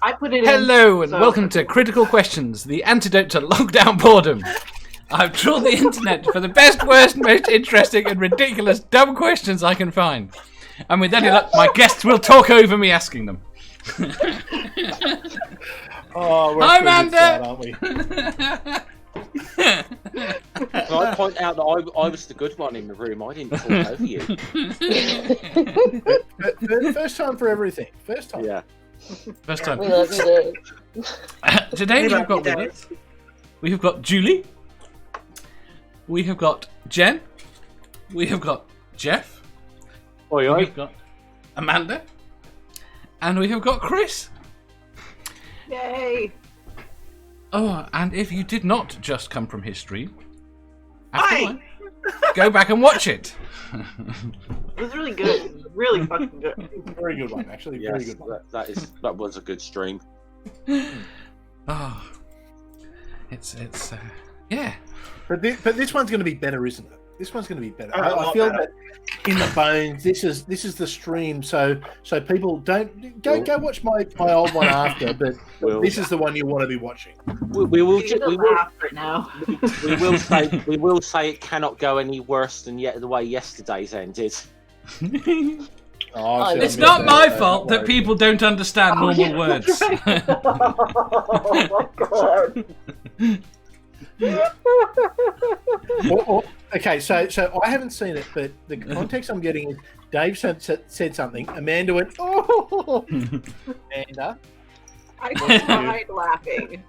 I put it Hello, in. and welcome to Critical Questions, the antidote to lockdown boredom. I've trawled the internet for the best, worst, most interesting and ridiculous dumb questions I can find. And with any luck, my guests will talk over me asking them. Hi, Amanda! Aren't we? Can I point out that I was the good one in the room? I didn't talk over you. First time for everything. First time. Yeah. First time. We love you, Dave. Today we have got Julie. We have got Jen. We have got Jeff. Oi, oi. We've got Amanda. And we have got Chris. Yay! Oh, and if you did not just come from history, go back and watch it. It was really good. Really fucking good. Very good one, actually. Yes, Very good one. that was a good stream. Oh, it's yeah. But this one's going to be better, isn't it? This one's going to be better. I feel that in the bones. This is the stream. So people don't go watch my old one after. But this is the one you want to be watching. We will say it cannot go any worse than the way yesterday's ended. It's not my fault that people don't understand normal words. Right. Oh my god. Okay, so I haven't seen it, but the context I'm getting is Dave said something. Amanda went, oh! Amanda. I died laughing.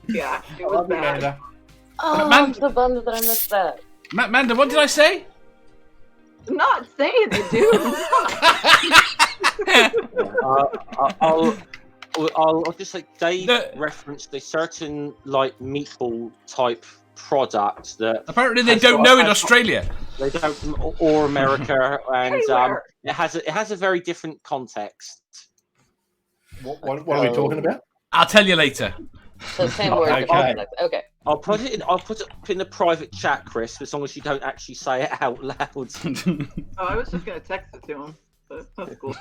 Yeah, it was bad. Amanda. Oh, I'm so bummed that I missed that. Amanda, what did I say? Not saying it, dude. I'll just say Dave referenced a certain meatball type product that apparently they don't know in Australia. They don't, or America, and it has a very different context. What are we talking about? I'll tell you later. So same word. Okay. I'll put it in a private chat, Chris, as long as you don't actually say it out loud. I was just gonna text it to him. But that's cool.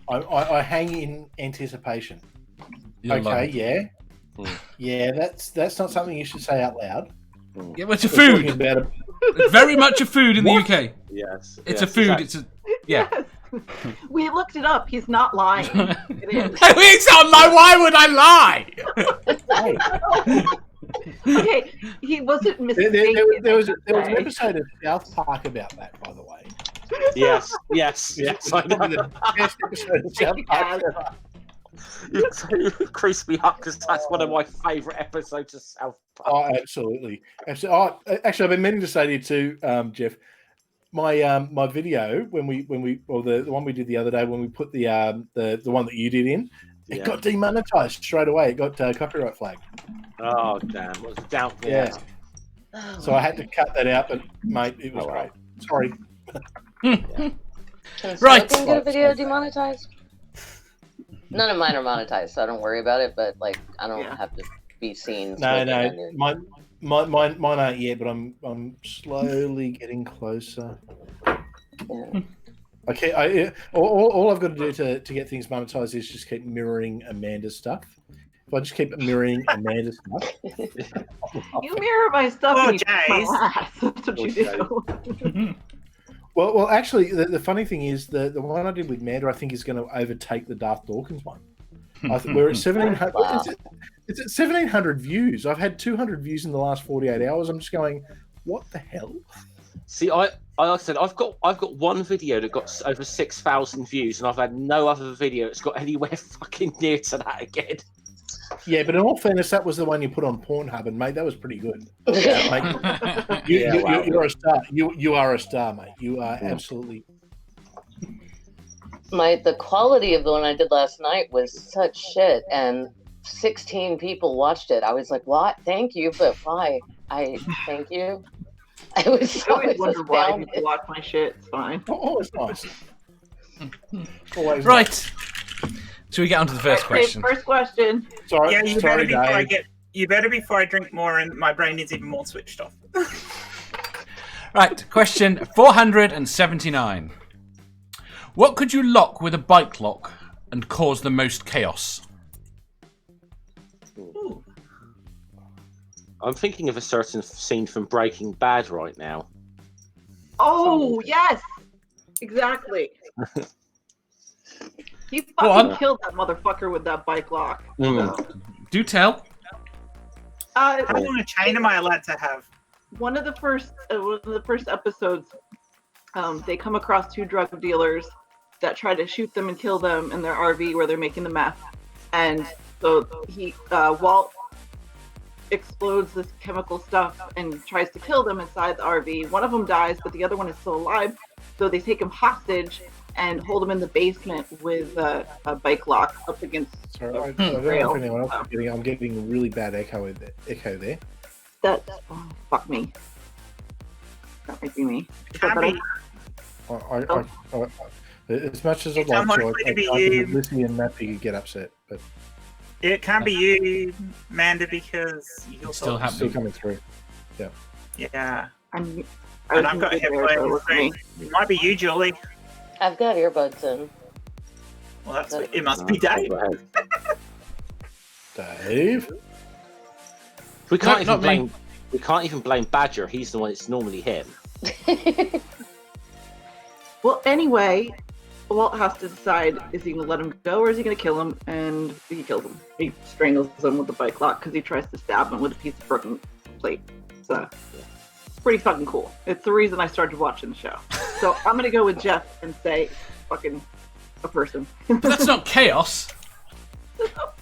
I hang in anticipation. Yeah, that's not something you should say out loud. Yeah, well, it's a food. It's very much a food in the UK. Yes, it's a food. Exactly. Yes. We looked it up. He's not lying. It is. He's not lying. Why would I lie? Okay, he wasn't mistaken. There was an episode of South Park about that, by the way. Yes. I know. The best episode of South Park ever. You crease me up because that's one of my favourite episodes of South Park. Oh, absolutely. Oh, actually, I've been meaning to say to you too, Jeff. My video the one we did the other day when we put the one that you did in, it got demonetized straight away. It got copyright flagged. Oh damn! It was down. Yeah. So I had to cut that out, but mate, it was great. Sorry. Right. Can get a video demonetized? None of mine are monetized, so I don't worry about it. But I don't have to be seen. No, mine aren't yet, but I'm slowly getting closer. Yeah. Okay, all I've got to do to get things monetized is just keep mirroring Amanda's stuff. If I just keep mirroring Amanda's stuff, you mirror my stuff. Oh, and that's what you do. Well, actually, the funny thing is the one I did with Amanda, I think, is going to overtake the Darth Dawkins one. We're at 1,700. Wow. It's at 1,700 views. I've had 200 views in the last 48 hours. I'm just going, what the hell? See, like I said, I've got one video that got over 6,000 views, and I've had no other video that's got anywhere fucking near to that again. Yeah, but in all fairness, that was the one you put on Pornhub, and mate, that was pretty good. Mate, you're a star. You are a star, mate. You are absolutely. The quality of the one I did last night was such shit, and 16 people watched it. I was like, "What? Thank you, but why? Thank you." I was always wonder why people watch my shit. It's fine. Oh, it's nice. Right. Should we get on to the first question? First question. Sorry, yeah, you better before I drink more and my brain is even more switched off. Right, question 479. What could you lock with a bike lock and cause the most chaos? Ooh. I'm thinking of a certain scene from Breaking Bad right now. Oh, yes! Exactly. He Go fucking on. killed that motherfucker with that bike lock. Mm. So, Do tell. uh, How long a chain am I allowed to have? one of the first episodes, they come across two drug dealers that try to shoot them and kill them in their RV where they're making the meth, and so Walt explodes this chemical stuff and tries to kill them inside the RV. One of them dies, but the other one is still alive, so they take him hostage and hold him in the basement with a bike lock up against. Sorry, I don't know if anyone else is getting. I'm getting a really bad echo there. That's fuck me. That might be me. Is that Can't better? be, As much as I'd It's like to, unlikely to be I you. think Lissy and Nappy could get upset, but it can't be you, Manda, because you're It's still it's still happening. coming through. Yeah. And And I've got headphones. It might be you, Julie. I've got earbuds in. Well, it must be Dave. Dave. We can't No, even not me. blame. We can't even blame Badger. He's the one. It's normally him. Well, anyway, Walt has to decide, is he going to let him go or is he going to kill him? And he kills him. He strangles him with the bike lock because he tries to stab him with a piece of broken plate. So, it's pretty fucking cool. It's the reason I started watching the show. So, I'm going to go with Jeff and say, fucking a person. But that's not chaos.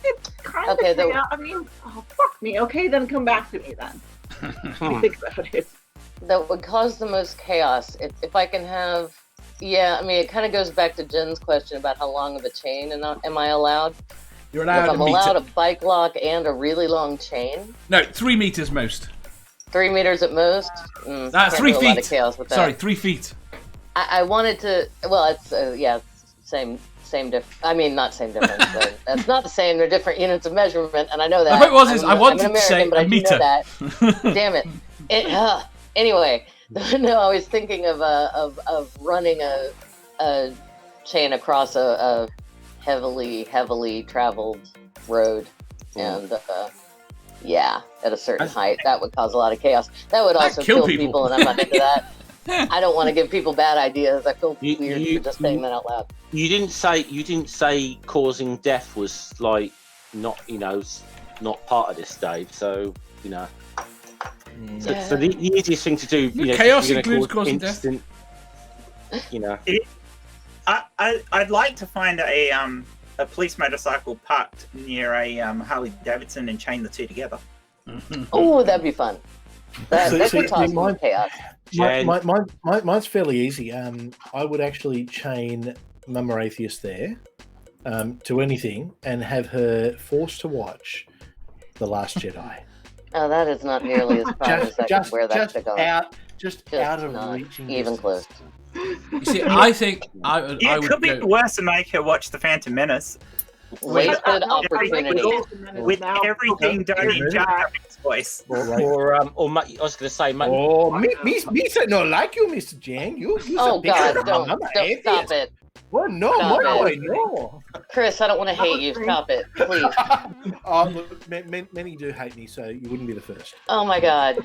It's kind Okay, of chaos. I mean, oh, fuck me. Okay, then come back to me then. Let me think about it. That would cause the most chaos. If I can have, yeah, I mean, it kind of goes back to Jen's question about how long of a chain am I allowed? You're If allowed I'm a meter. allowed a bike lock and a really long chain, No, 3 meters most. 3 meters at most. That's can't 3 do a lot of feet. chaos with that. Sorry, 3 feet. I wanted to. Well, it's yeah, same difference. I mean, not same difference. But that's not the same. They're different units of measurement, and I know that. The point was is I wanted I'm to say American, but a I do meter. know that. Damn it. Anyway, no, I was thinking of running a chain across a heavily traveled road, and yeah, at a certain height, that would cause a lot of chaos. That would also kill kill people. people, and I'm not into that. I don't want to give people bad ideas. I feel You- weird you- for just saying that out loud. You didn't say causing death was like not not part of this, Dave. So Yeah. So the easiest thing to do, Chaos if you're gonna includes cause causing death. instant, I'd like to find a police motorcycle parked near a Harley Davidson and chain the two together. Oh, that'd be fun. That could cause some mine- chaos. Jen. Mine's fairly easy. I would actually chain Momma Atheist there to anything and have her forced to watch The Last Jedi. Oh, that is not nearly as fun as I could wear that stick on. Just Just out of not reaching even distance. close. You see, I think I would It could be go. worse than make her watch The Phantom Menace. Wasted No, opportunity. With now. everything done in Jar Jar Binks' voice. or I was going to say, Oh, me said no like you, Mr. Jan. You Oh said God, big don't Momma stop Atheist. it. Well, no, Stop boy, it. no. Chris, I don't want to hate you. Stop it, please. Oh, look, many do hate me, so you wouldn't be the first. Oh my God.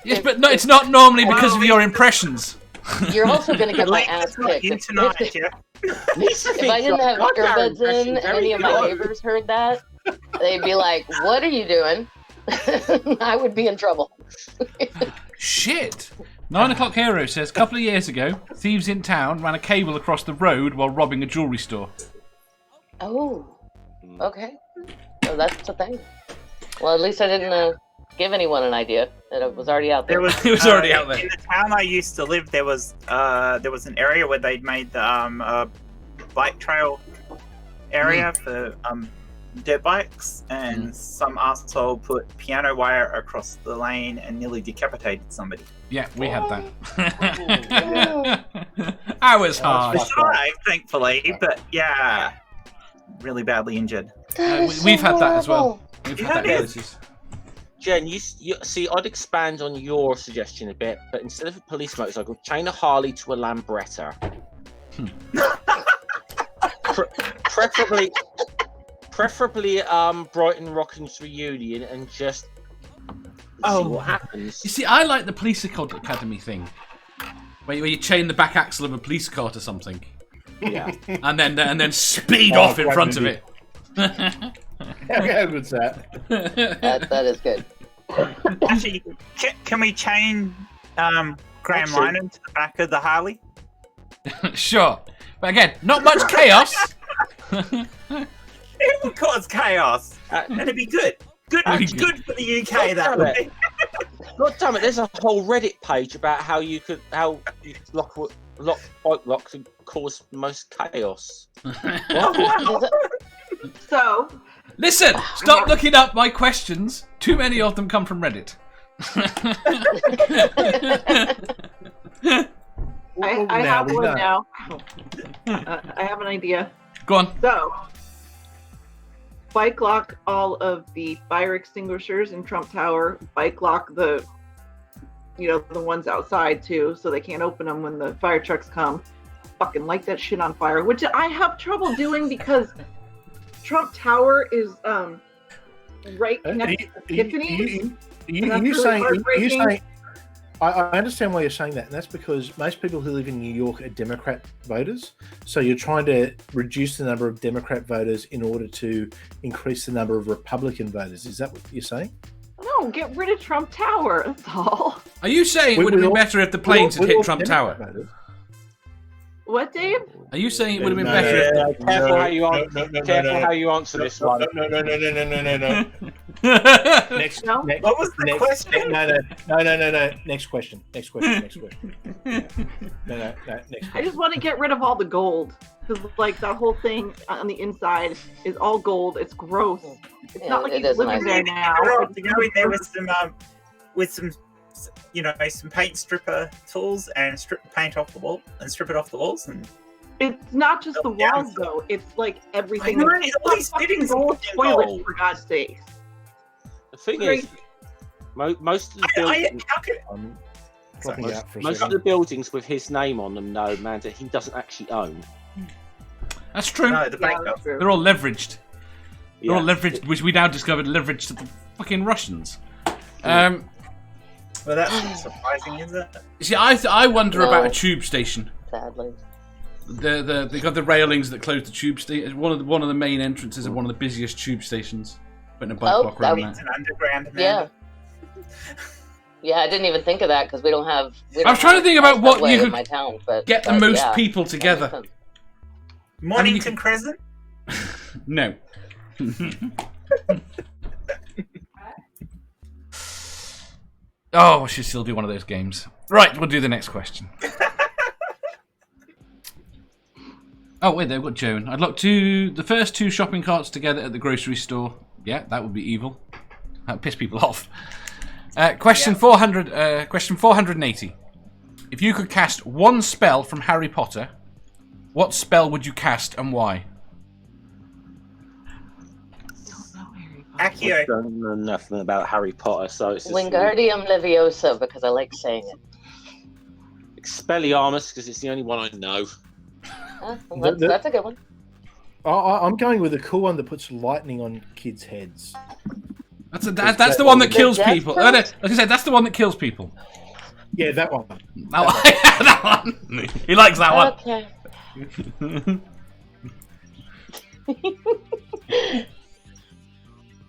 Yes, but no, it's not normally because of your impressions. You're also going to get my Link ass is not kicked. in If tonight, Jeff. I didn't have earbuds in and any of my neighbors heard that, they'd be like, what are you doing? I would be in trouble. Shit. 9 o'clock hero says, couple of years ago, thieves in town ran a cable across the road while robbing a jewelry store. Oh, okay. So that's the thing. Well, at least I didn't give anyone an idea. That it was already out there. It was already out there. In the town I used to live, there was an area where they'd made the bike trail area for dirt bikes, and some asshole put piano wire across the lane and nearly decapitated somebody. Yeah, we had that. I was hard. It's alive, thankfully, but yeah, really badly injured. We've had that as well. We've had that Yeah. cases. Jen, you see, I'd expand on your suggestion a bit, but instead of a police motorcycle, chain a Harley to a Lambretta. preferably Brighton Rockins reunion and just see what happens. You see, I like the police academy thing, where you chain the back axle of a police car to something, Yeah. and then speed off in front of it. How good's that? That is good. Actually, can we chain Graham Linehan to the back of the Harley? Sure, but again, not much chaos. It would cause chaos, and it'd be good. Good for the UK. That would be. God damn it! There's a whole Reddit page about how you could lock bike locks and cause most chaos. So, Listen, stop looking up my questions. Too many of them come from Reddit. I have one now. I have an idea. Go on. So, bike lock all of the fire extinguishers in Trump Tower. Bike lock the ones outside too, so they can't open them when the fire trucks come. Fucking light that shit on fire, which I have trouble doing because Trump Tower is right next to Tiffany's. You're saying I understand why you're saying that, and that's because most people who live in New York are Democrat voters. So you're trying to reduce the number of Democrat voters in order to increase the number of Republican voters. Is that what you're saying? No, get rid of Trump Tower. That's all. Are you saying it would have been better if the planes had hit Trump Tower? What, Dave? Are you saying it would have been better if... Careful how you answer this one. No. Next. What was the question? No. Next question. No. Next. I just want to get rid of all the gold. Because, like, that whole thing on the inside is all gold. It's gross. It's not like he's living there now. To go in there with some some paint stripper tools and strip the paint off the wall and strip it off the walls. And it's not just the walls, though. It's like everything. I know, all these fittings gold are toilet, gold. for God's sake. The thing is, most of the buildings, most of the buildings with his name on them, though, man, that he doesn't actually own. That's true. No, the bank does. They're all leveraged. They're all Yeah. leveraged, which we now discovered leveraged to the fucking Russians. Well, that's not surprising, is it? See, I wonder about a tube station. Sadly. They got the railings that close the tube station. One of the main entrances of one of the busiest tube stations. Putting a bike block around It's that. an underground. Yeah, I didn't even think of that because we don't have. I was trying to think about what you could in my town, but get the most people together. Mornington Crescent? No. Oh, I should still do one of those games. Right, we'll do the next question. Oh, wait, they've got Joan. I'd lock the first two shopping carts together at the grocery store. Yeah, that would be evil. That would piss people off. Question 480. If you could cast one spell from Harry Potter, what spell would you cast and why? Accio. I don't know nothing about Harry Potter, so it's just Wingardium Leviosa because I like saying it. Expelliarmus because it's the only one I know. Well, that's a good one. I'm going with a cool one that puts lightning on kids' heads. That's the one that kills Death people. Throat? Like I said, that's the one that kills people. Yeah, that one. That one. He likes that one. Okay.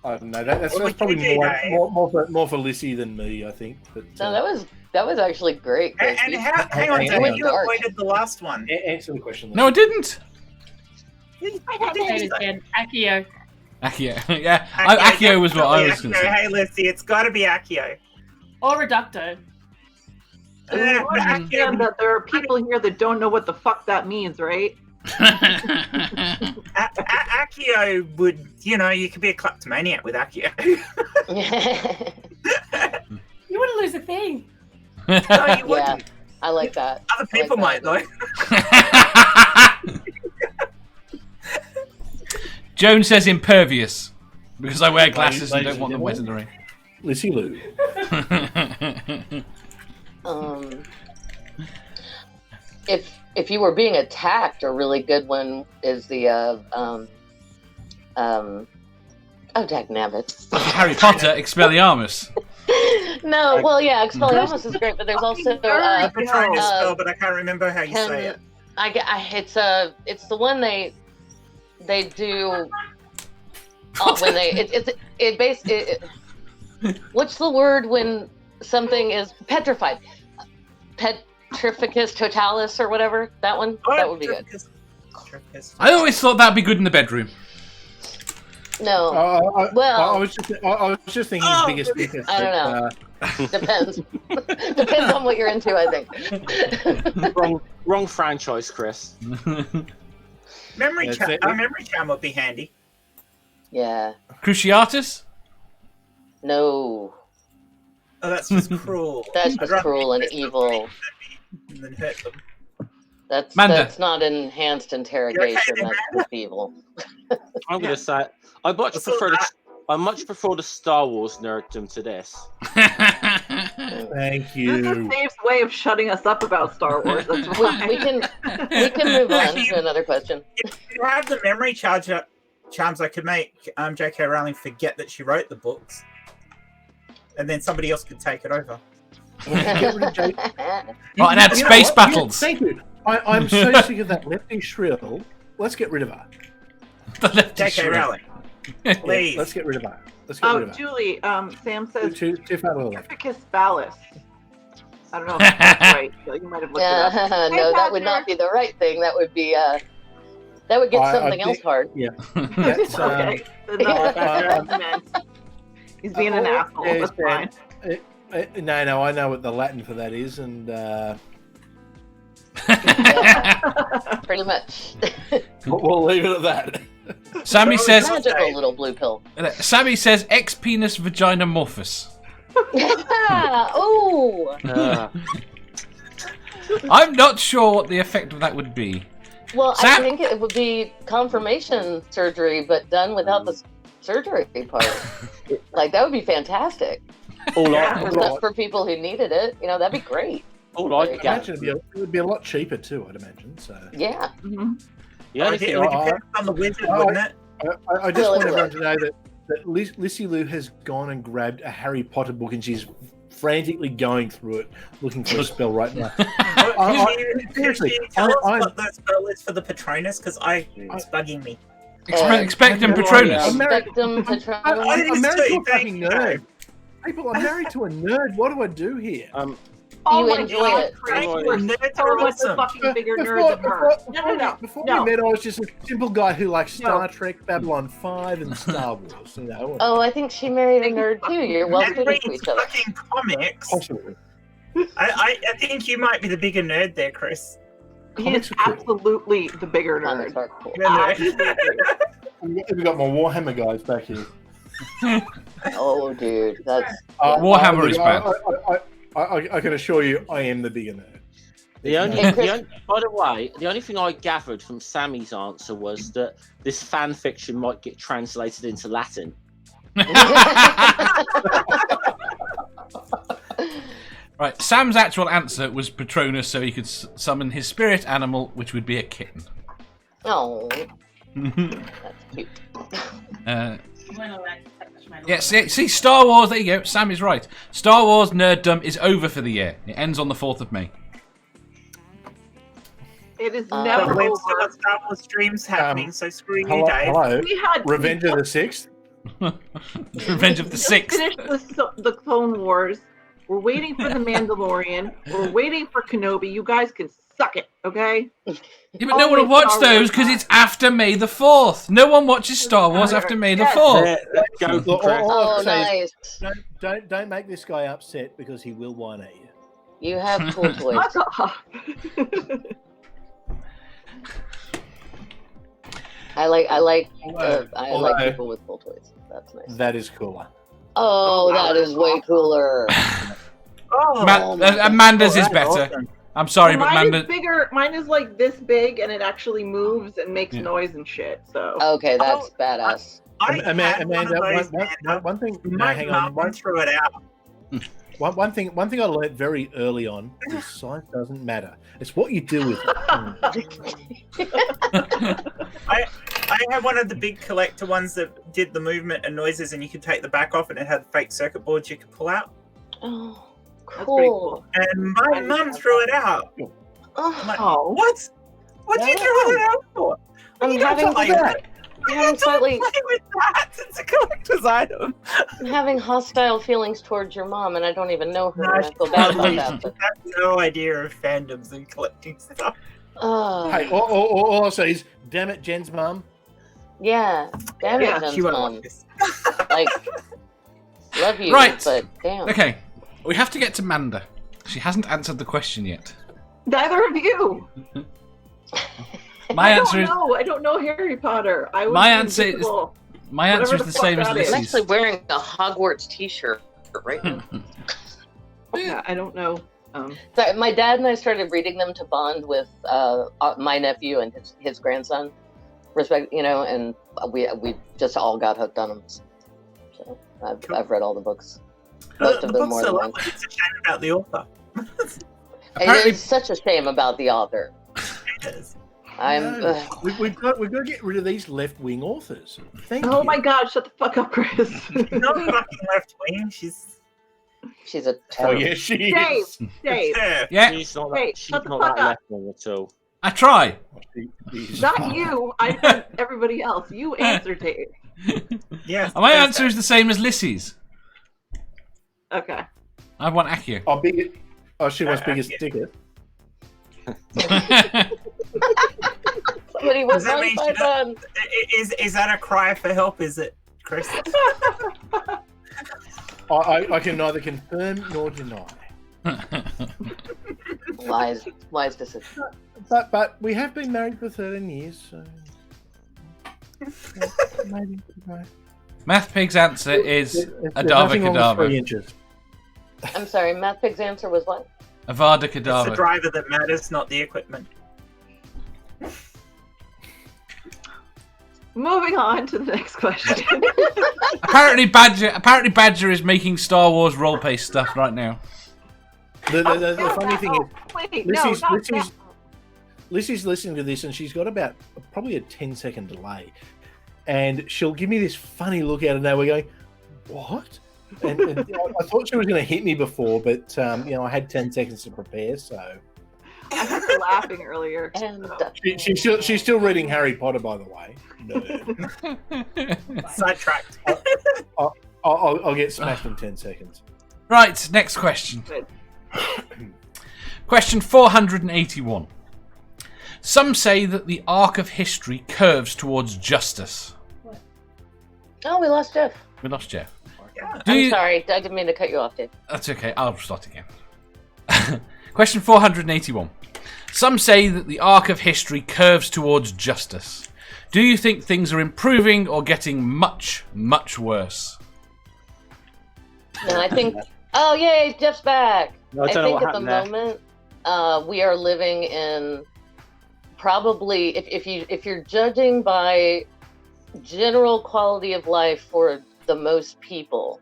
I don't know. That's What would probably you do, more for Lissy than me, I think. But, No, that was actually great. 'cause And these- hang on, hang Dave, on. you avoided the last one. answer the question. No, I didn't. Accio. Accio. Yeah, Accio was what I was going to say. Hey, Lissy, it's got to be Accio. Or Reducto. You understand that there are people here that don't know what the fuck that means, right? Accio would, you could be a kleptomaniac with Accio. You wouldn't lose a thing. No, you yeah, wouldn't. I like that. Other people like might, that. though. Joan says impervious because I wear glasses and don't want them wet in the rain. Lissy Lou. If if you were being attacked, a really good one is the oh, dagnabbit. Harry Potter, Expelliarmus. No, well, yeah, Expelliarmus is great, but there's also The Patronus spell, but I can't remember how you say it. It's the one they do when they what's the word when something is petrified? Petrificus totalis or whatever. That one. That would be good. I always thought that'd be good in the bedroom. No. I Well, was just thinking biggest. I don't know. Depends. Depends on what you're into, I think. Wrong franchise, Chris. Memory That's it. charm would be handy. Yeah. Cruciatus? No. Oh, that's just cruel. That's I'd just rather cruel and make them evil. than hurt them. Manda. That's not enhanced interrogation. You're okay, That's just evil. I'm gonna say I much prefer the Star Wars nerddom to this. Thank This is you. Dave's way of shutting us up about Star Wars. That's We why. can move on to another question. If you have the memory charms, I could make J.K. Rowling forget that she wrote the books, and then somebody else could take it over. Get rid of Jake. Oh, and add You know space what? battles. Thank you. I'm so sick of that lefty shrill. Let's get rid of her. The lefty J.K. shrew. Rowling, please. Let's get rid of her. Let's get rid Oh, of her. Julie, Sam says Too far to the left. Petrificus Ballus. I don't know if that's right. You might have looked it up. Yeah, Hey, no, that would Patrick. not be the right thing. That would be that would get I something else think- hard. Yeah. That's, Okay. Then that's what I meant. He's being an asshole. yes, That's fine. No, I know what the Latin for that is, and Pretty much. we'll leave it at that. Sammy says Magical little blue pill. Sammy says ex penis vagina morphus. Oh, I'm not sure what the effect of that would be. well, I Sam- think it would be confirmation surgery, but done without the surgery part. Like that would be fantastic for people who needed it. You know, that'd be great. All I I got. imagine it would be a lot cheaper too. I'd imagine. So Yeah. Mhm. The only thing It would depend on the wizard, wouldn't it? I just Well, want it everyone would. to know that Lissy Lou has gone and grabbed a Harry Potter book and she's frantically going through it, looking for a spell right now. Seriously, Can you tell us I'm- what that spell is for the Patronus? Because it's bugging me. Expectum Patronus. I'm married- Spectrum I'm Patronus. married to a Thank fucking you. nerd. People, I'm married to a nerd. What do I do here? Oh You my enjoy God, it. Chris, Enjoy you are it. Nerds so are much a awesome. fucking bigger nerd than her. Before No. we met, I was just a simple guy who liked Star Trek, Babylon 5, and Star Wars. You know, Oh, I think she married a nerd too. You're well And suited to reads each other. fucking comics. possibly. I think you might be the bigger nerd there, Chris. He Comics is are cool. absolutely the bigger Comics nerd. are cool. You're the nerd. Absolutely. We've got my Warhammer guys back here. Oh, dude, that's Warhammer is bad. I can assure you, I am the bigger nerd. By the way, the only thing I gathered from Sammy's answer was that this fan fiction might get translated into Latin. Right, Sam's actual answer was Patronus, so he could summon his spirit animal, which would be a kitten. oh, that's cute. Yeah, see, Star Wars, there you go, Sam is right. Star Wars nerddom is over for the year. It ends on the 4th of May. It is But never But we've still over. got Star Wars streams happening, so screw you, Hello, Dave. hello. We had Revenge of the Sixth. Revenge of the just Sixth. finished the Clone Wars. We're waiting for the Mandalorian. We're waiting for Kenobi. You guys can suck it, okay? Yeah, but no one will watch those because it's after May the 4th. No one watches Star Wars after May the 4th. Let's go, Look, Chris. all I Oh, can say is nice. don't make this guy upset because he will whine at you. You have cool toys. Fuck off. I like Although- people with cool toys. That's nice. That is cooler. Oh, that is way cooler. Oh, Amanda's is that's better. awesome. I'm sorry, but mine Amanda. is bigger. Mine is like this big, and it actually moves and makes noise and shit. So Okay, that's badass. I had one of Amanda, those, man. one thing. No, My hang mum on. One, threw it out. One thing I learned very early on is size doesn't matter. It's what you do with it. I had one of the big collector ones that did the movement and noises, and you could take the back off, and it had fake circuit boards you could pull out. Oh, That's pretty cool. And my mum threw it out. I'm like, Oh, what? What did you throw it out for? I'm You don't having play to- with it. You having don't slightly- play with that. It's a collector's item. I'm having hostile feelings towards your mom, and I don't even know her. No, And I feel bad about she that. But, has no idea of fandoms and collecting stuff. Hey, all I say is, damn it, Jen's mum. yeah, damn Yeah, it, Jen's She won't mom. watch this. Like, love you, Right. but damn. Okay, we have to get to Manda. She hasn't answered the question yet. neither of you. My answer is I don't know Harry Potter. I was My answer is- invisible. my answer is Whatever the the fuck same as that is. I'm Lissy's. actually wearing a Hogwarts T-shirt right now. Yeah, I don't know. So my dad and I started reading them to bond with my nephew and his grandson, and we just all got hooked on them. So I've read all the books, most of the them books more are than once. lovely. It's a shame about the author. Apparently, It is such a shame about the author. It is. No, we've got to get rid of these left-wing authors. Thank you. Oh my God! Shut the fuck up, Chris. Not fucking left wing. She's She's a Oh turd. yeah, she Dave, is. Dave, yeah. yeah, She's not Hey, that, she's shut the not fuck that up. left wing at all. I try. She's not fine. you. I heard everybody else. You answer, Dave. Yes. My answer is the same as Lissy's. Okay. I want Accio. She wants biggest sticker. Somebody was Does that on mean my she bun. Is that a cry for help? Is it, Chris? I can neither confirm nor deny. Wise decision. But we have been married for 13 years, so maybe. Math Pig's answer is There's Adava nothing wrong with 3 Kedavra. inches. I'm sorry, Matt Pig's answer was what? Avada It's the Kedavra. driver that matters, not the equipment. Moving on to the next question. Apparently Badger is making Star Wars role-play stuff right now. The funny thing is, Wait, Lissy's listening to this and she's got about probably a 10-second delay. And she'll give me this funny look out of nowhere going, what? And I thought she was going to hit me before, but I had 10 seconds to prepare, so. I heard her laughing earlier. And She's still reading Harry Potter, by the way. Nerd. Sidetracked. I'll get smashed in 10 seconds. Right, next question. Good. Question 481. Some say that the arc of history curves towards justice. oh, we lost Jeff. We lost Jeff. Yeah. I'm sorry, I didn't mean to cut you off, Dave. That's okay, I'll start again. Question 481. Some say that the arc of history curves towards justice. Do you think things are improving or getting much, much worse? And I think, oh yay, Jeff's back. No, I I don't know think what at the happened there. moment we are living in probably if you're judging by general quality of life for the most people,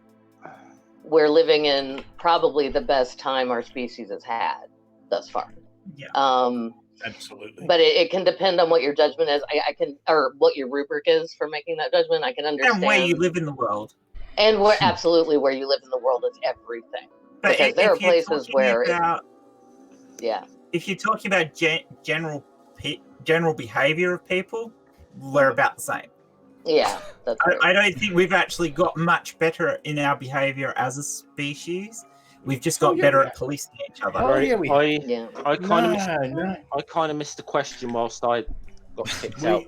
we're living in probably the best time our species has had thus far. Yeah. Absolutely. But it can depend on what your judgment is. I can, or what your rubric is for making that judgment. I can understand. And where you live in the world. And where absolutely where you live in the world is everything. But Because there are if you're places talking where about, Yeah. if you're talking about general behavior of people, we're about the same. Yeah. That's I don't think we've actually got much better in our behavior as a species. We've just got better at policing each other. Oh, yeah, we yeah. I kind no. of missed the question whilst I got kicked out.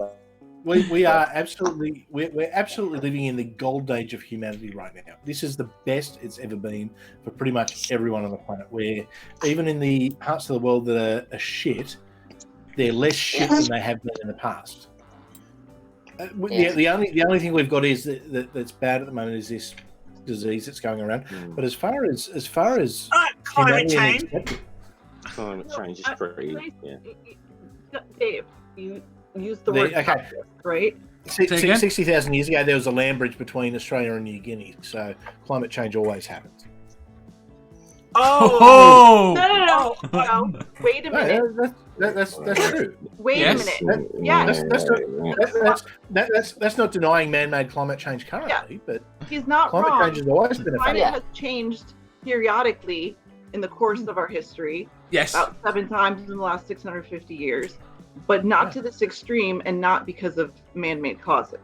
We are absolutely we're absolutely living in the golden age of humanity right now. This is the best it's ever been for pretty much everyone on the planet. Where even in the parts of the world that are shit, they're less shit than they have been in the past. The only thing we've got is that's bad at the moment is this disease that's going around. But as far as Climate humanity change. Climate change is pretty. Yeah. Dave, you used the word justice, right? 60,000 years ago, there was a land bridge between Australia and New Guinea, so climate change always happens. Oh! No. Wait a minute. That's true. Wait Yes. a minute. Yeah, That's not denying man-made climate change currently, but he's not climate wrong. change has always been a Climate factor. has changed periodically in the course of our history, Yes. about 7 times in the last 650 years, but not to this extreme and not because of man-made causes.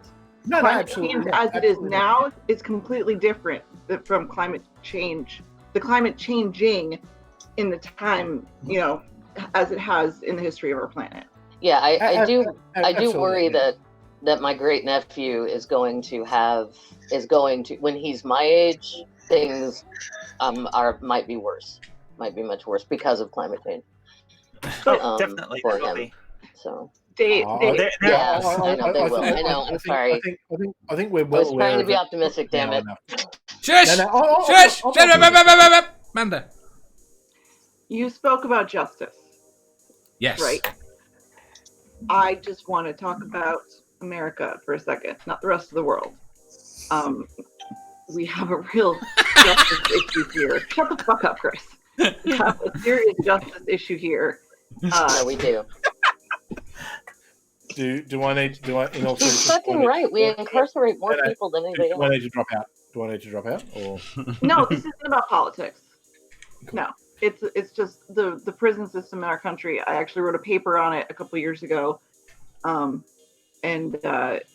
No, Climate absolutely change not. as it is Absolutely now not. is completely different from climate change. The climate changing in the time, as it has in the history of our planet. Yeah, I do Absolutely, worry yeah. that my great nephew is going to when he's my age, things might be worse, might be much worse because of climate change. Definitely for there will him. be. So There- I know they will. I know. I'm sorry. I think we're I well was aware trying to of be it optimistic. Damn now it. enough. Shush! No, Shush! I'll- Shut up! Amanda. You spoke about justice, Yes. right? I just want to talk about America for a second, not the rest of the world. We have a real justice issue here. Shut the fuck up, Chris. We have a serious justice issue here. No, we do. Do I in all He's seriousness, fucking right. We incarcerate more No, people than anybody do I else. need to drop out? Do I need to drop out? Or No, this isn't about politics. No, it's just the prison system in our country. I actually wrote a paper on it a couple years ago, and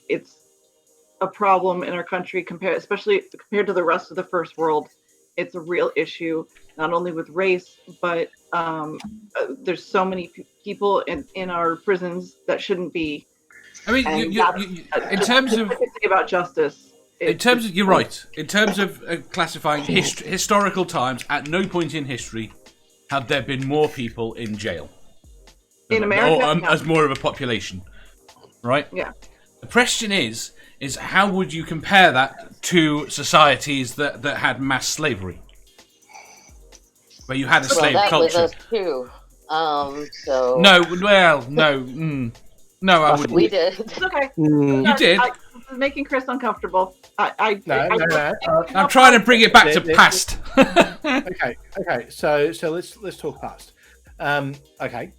it's a problem in our country especially compared to the rest of the first world. It's a real issue, not only with race, but there's so many people in our prisons that shouldn't be. I mean, And you, in terms of about justice. you're right. In terms of classifying historical times, at no point in history have there been more people in jail In America, or no. as more of a population, right? Yeah. The question is how would you compare that to societies that had mass slavery, where you had a slave that culture? was us too. So No, no, I wouldn't. we did. It's okay. You did. I was making Chris uncomfortable. No. I'm trying to bring it back to There- past. Okay. So let's talk past. Okay,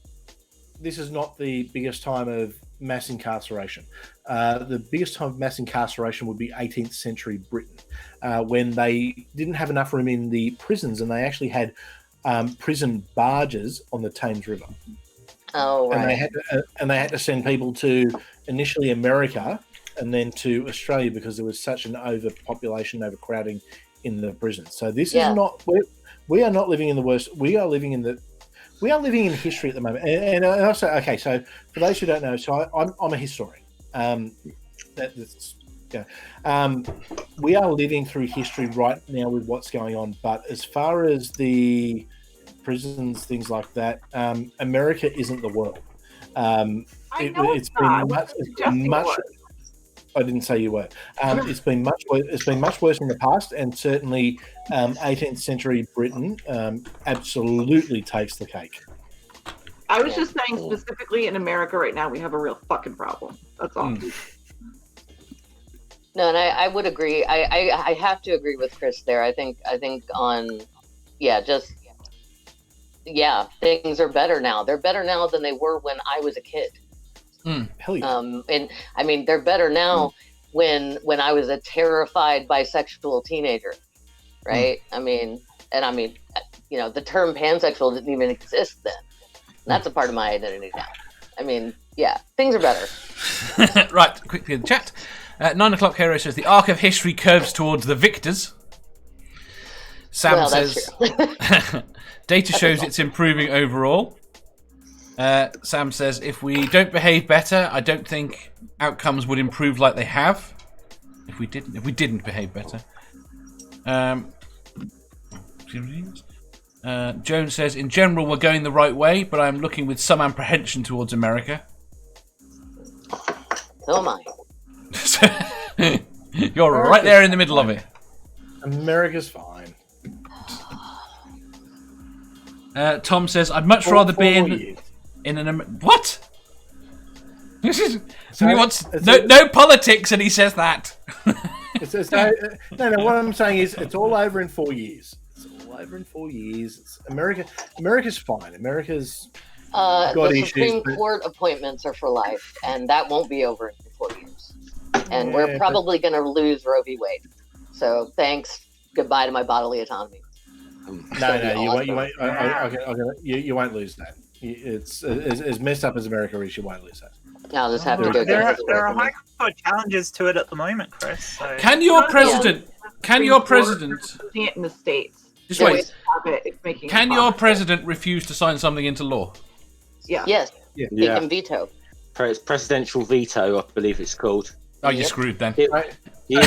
this is not the biggest time of mass incarceration. The biggest time of mass incarceration would be 18th century Britain, when they didn't have enough room in the prisons, and they actually had prison barges on the Thames River. Oh, And right. they had to send people to initially America and then to Australia because there was such an overcrowding in the prisons. So this Yeah. is not we are not living in the worst. We are living in history at the moment. And also, okay, so for those who don't know, so I'm a historian. We are living through history right now with what's going on. But as far as the prisons, things like that, America isn't the world. It's been much. I didn't say you were. It's been much worse in the past, and certainly 18th century Britain absolutely takes the cake. I was just saying specifically in America right now we have a real fucking problem. That's all. No, and I would agree. I have to agree with Chris there. I think on things are better now. They're better now than they were when I was a kid. Hell yeah. And I mean, they're better now when I was a terrified bisexual teenager, right? I mean, the term pansexual didn't even exist then. That's a part of my identity now. I mean, yeah, things are better. Right, quickly in the chat. 9 o'clock hero says the arc of history curves towards the victors. Sam Well, that's says data shows it's improving overall. Sam says if we don't behave better, I don't think outcomes would improve like they have. If we didn't behave better. Jones says in general we're going the right way, but I'm looking with some apprehension towards America. So am I. You're right there in the middle of it. America's fine. Tom says I'd much rather be in an what? This is so he wants no politics, and he says that. No. What I'm saying is, it's all over in 4 years. It's all over in 4 years. America's fine. America's The issues, Supreme but- Court appointments are for life, and that won't be over in 4 years. And Yeah, we're but- probably going to lose Roe v. Wade. So thanks, goodbye to my bodily autonomy. No, you won't. You won't lose that. It's as messed up as America is. You won't lose that. I'll just have to go There get are high court challenges to it at the moment, Chris. So. Can your president? Can your president? See it in the states. Just Yeah, wait. Have it, it's making it Can your possible. president refuse to sign something into law? Yeah. Yes, he Yeah. can veto. Presidential veto, I believe it's called. Oh, you're Yep. screwed then. Right? Yeah.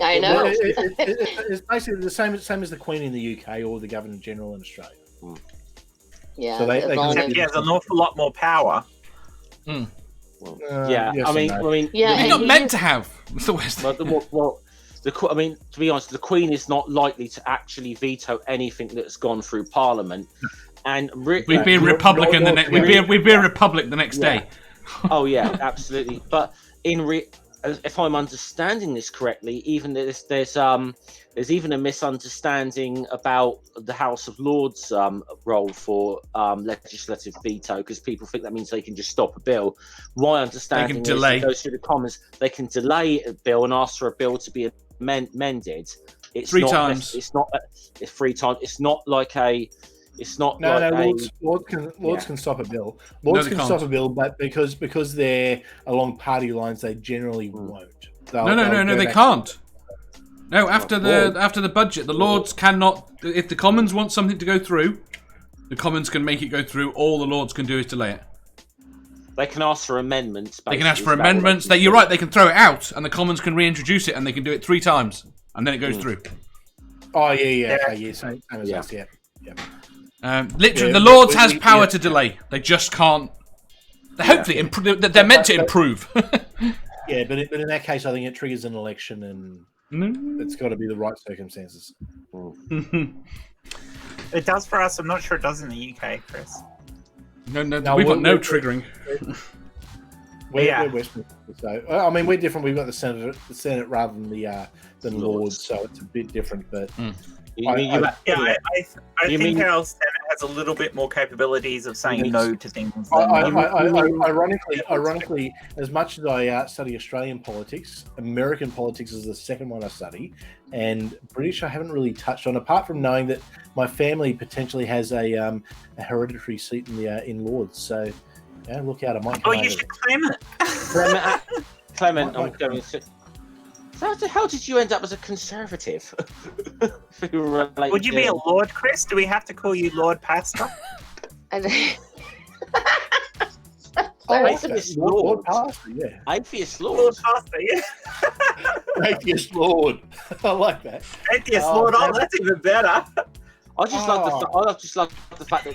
I know. It's basically the same as the Queen in the UK or the Governor General in Australia. Yeah, So they as can long do as- Except he has an awful lot more power. Yeah, yes I mean, and no. Yeah, You're and not he meant is- to have. It's the West. I mean, to be honest, the Queen is not likely to actually veto anything that's gone through Parliament. And We'd be a Republican the next. We'd be a Republic the next Yeah. day. Oh yeah, absolutely. But if I'm understanding this correctly, even there's even a misunderstanding about the House of Lords role for legislative veto, because people think that means they can just stop a bill. My understanding is delay. it goes through the Commons. They can delay a bill and ask for a bill to be amended. It's Three not, times. It's not. It's 3 times. It's not like a. It's not No, like Lords can stop a bill. Lords they can can't. stop a bill, but because they're along party lines, they generally won't. No, they can't. No, after the budget, the Lords cannot. If the Commons want something to go through, the Commons can make it go through. All the Lords can do is delay it. They can ask for amendments. They can ask for basically, is that what amendments. they You're right. They can throw it out, and the Commons can reintroduce it, and they can do it 3 times, and then it goes through. Oh yeah. Okay, yeah. Same as Yeah. us. Yeah. Literally, Yeah, the Lords we- has we- power yeah. to delay. They just can't. They hopefully they're meant to improve. Yeah, but in that case, I think it triggers an election, and it's got to be the right circumstances. It does for us. I'm not sure it does in the UK, Chris. No, No, we've got no we're- triggering. We're Westminster, so I mean we're different. We've got the Senate rather than the Lords, so it's a bit different. But You mean you- Yeah, I You think mean- our Senate has a little bit more capabilities of saying no to things. Ironically, as much as I study Australian politics, American politics is the second one I study, and British I haven't really touched on, apart from knowing that my family potentially has a hereditary seat in Lords. So yeah, look out! I might. Oh, come you over. should claim it. Clement, I'm going to. So how did you end up as a conservative? Would you be a Lord, Chris? Do we have to call you Lord Pastor? Atheist Lord Lord? Pastor, yeah. Atheist Lord Lord? Pastor, yeah. Atheist Lord. I like that. Atheist Oh, Lord. Oh, man. that's even better. I just love the fact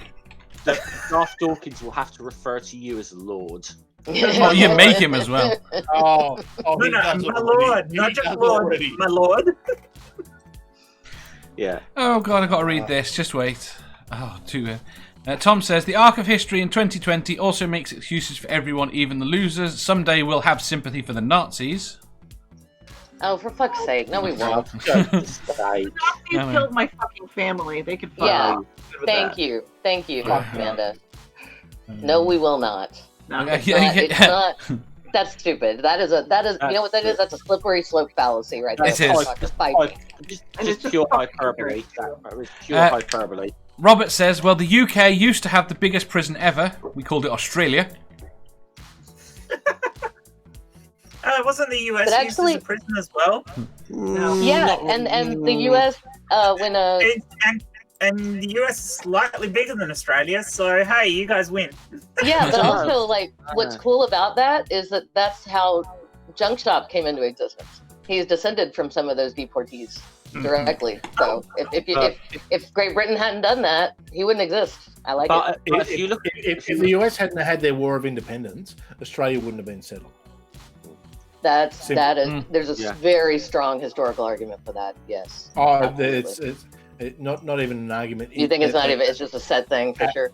that Garth Dawkins will have to refer to you as a Lord. Oh, you make him as well. Oh, No, he no, does my already. Lord, He not just does Lord, already. my Lord. Yeah. Oh god, I got to read this. Just wait. Oh, too good. Tom says the arc of history in 2020 also makes excuses for everyone, even the losers. Someday we'll have sympathy for the Nazis. Oh, for fuck's sake! No, we won't. Nazis killed my fucking family. They could fuck Yeah. off. Good with Thank that. you, Amanda. No, we will not. No. It's not. That's stupid. That is. You know what that is? That's a slippery slope fallacy, right there. It is. Just fight me. Just pure hyperbole. That was pure hyperbole. Robert says, well, the UK used to have the biggest prison ever. We called it Australia. Wasn't the US But used actually- as a prison as well? No. Yeah, and the U.S. When And the US is slightly bigger than Australia, so hey, you guys win. yeah, but also like what's cool about that is that that's how Junk Shop came into existence. He's descended from some of those deportees directly. So if Great Britain hadn't done that, he wouldn't exist. I like it. But if you look, If the US hadn't had their War of Independence, Australia wouldn't have been settled. That is. Mm. There's a very strong historical argument for that. Yes. Oh, Absolutely. it's not even an argument. You think it's not even? It's just a set thing for sure.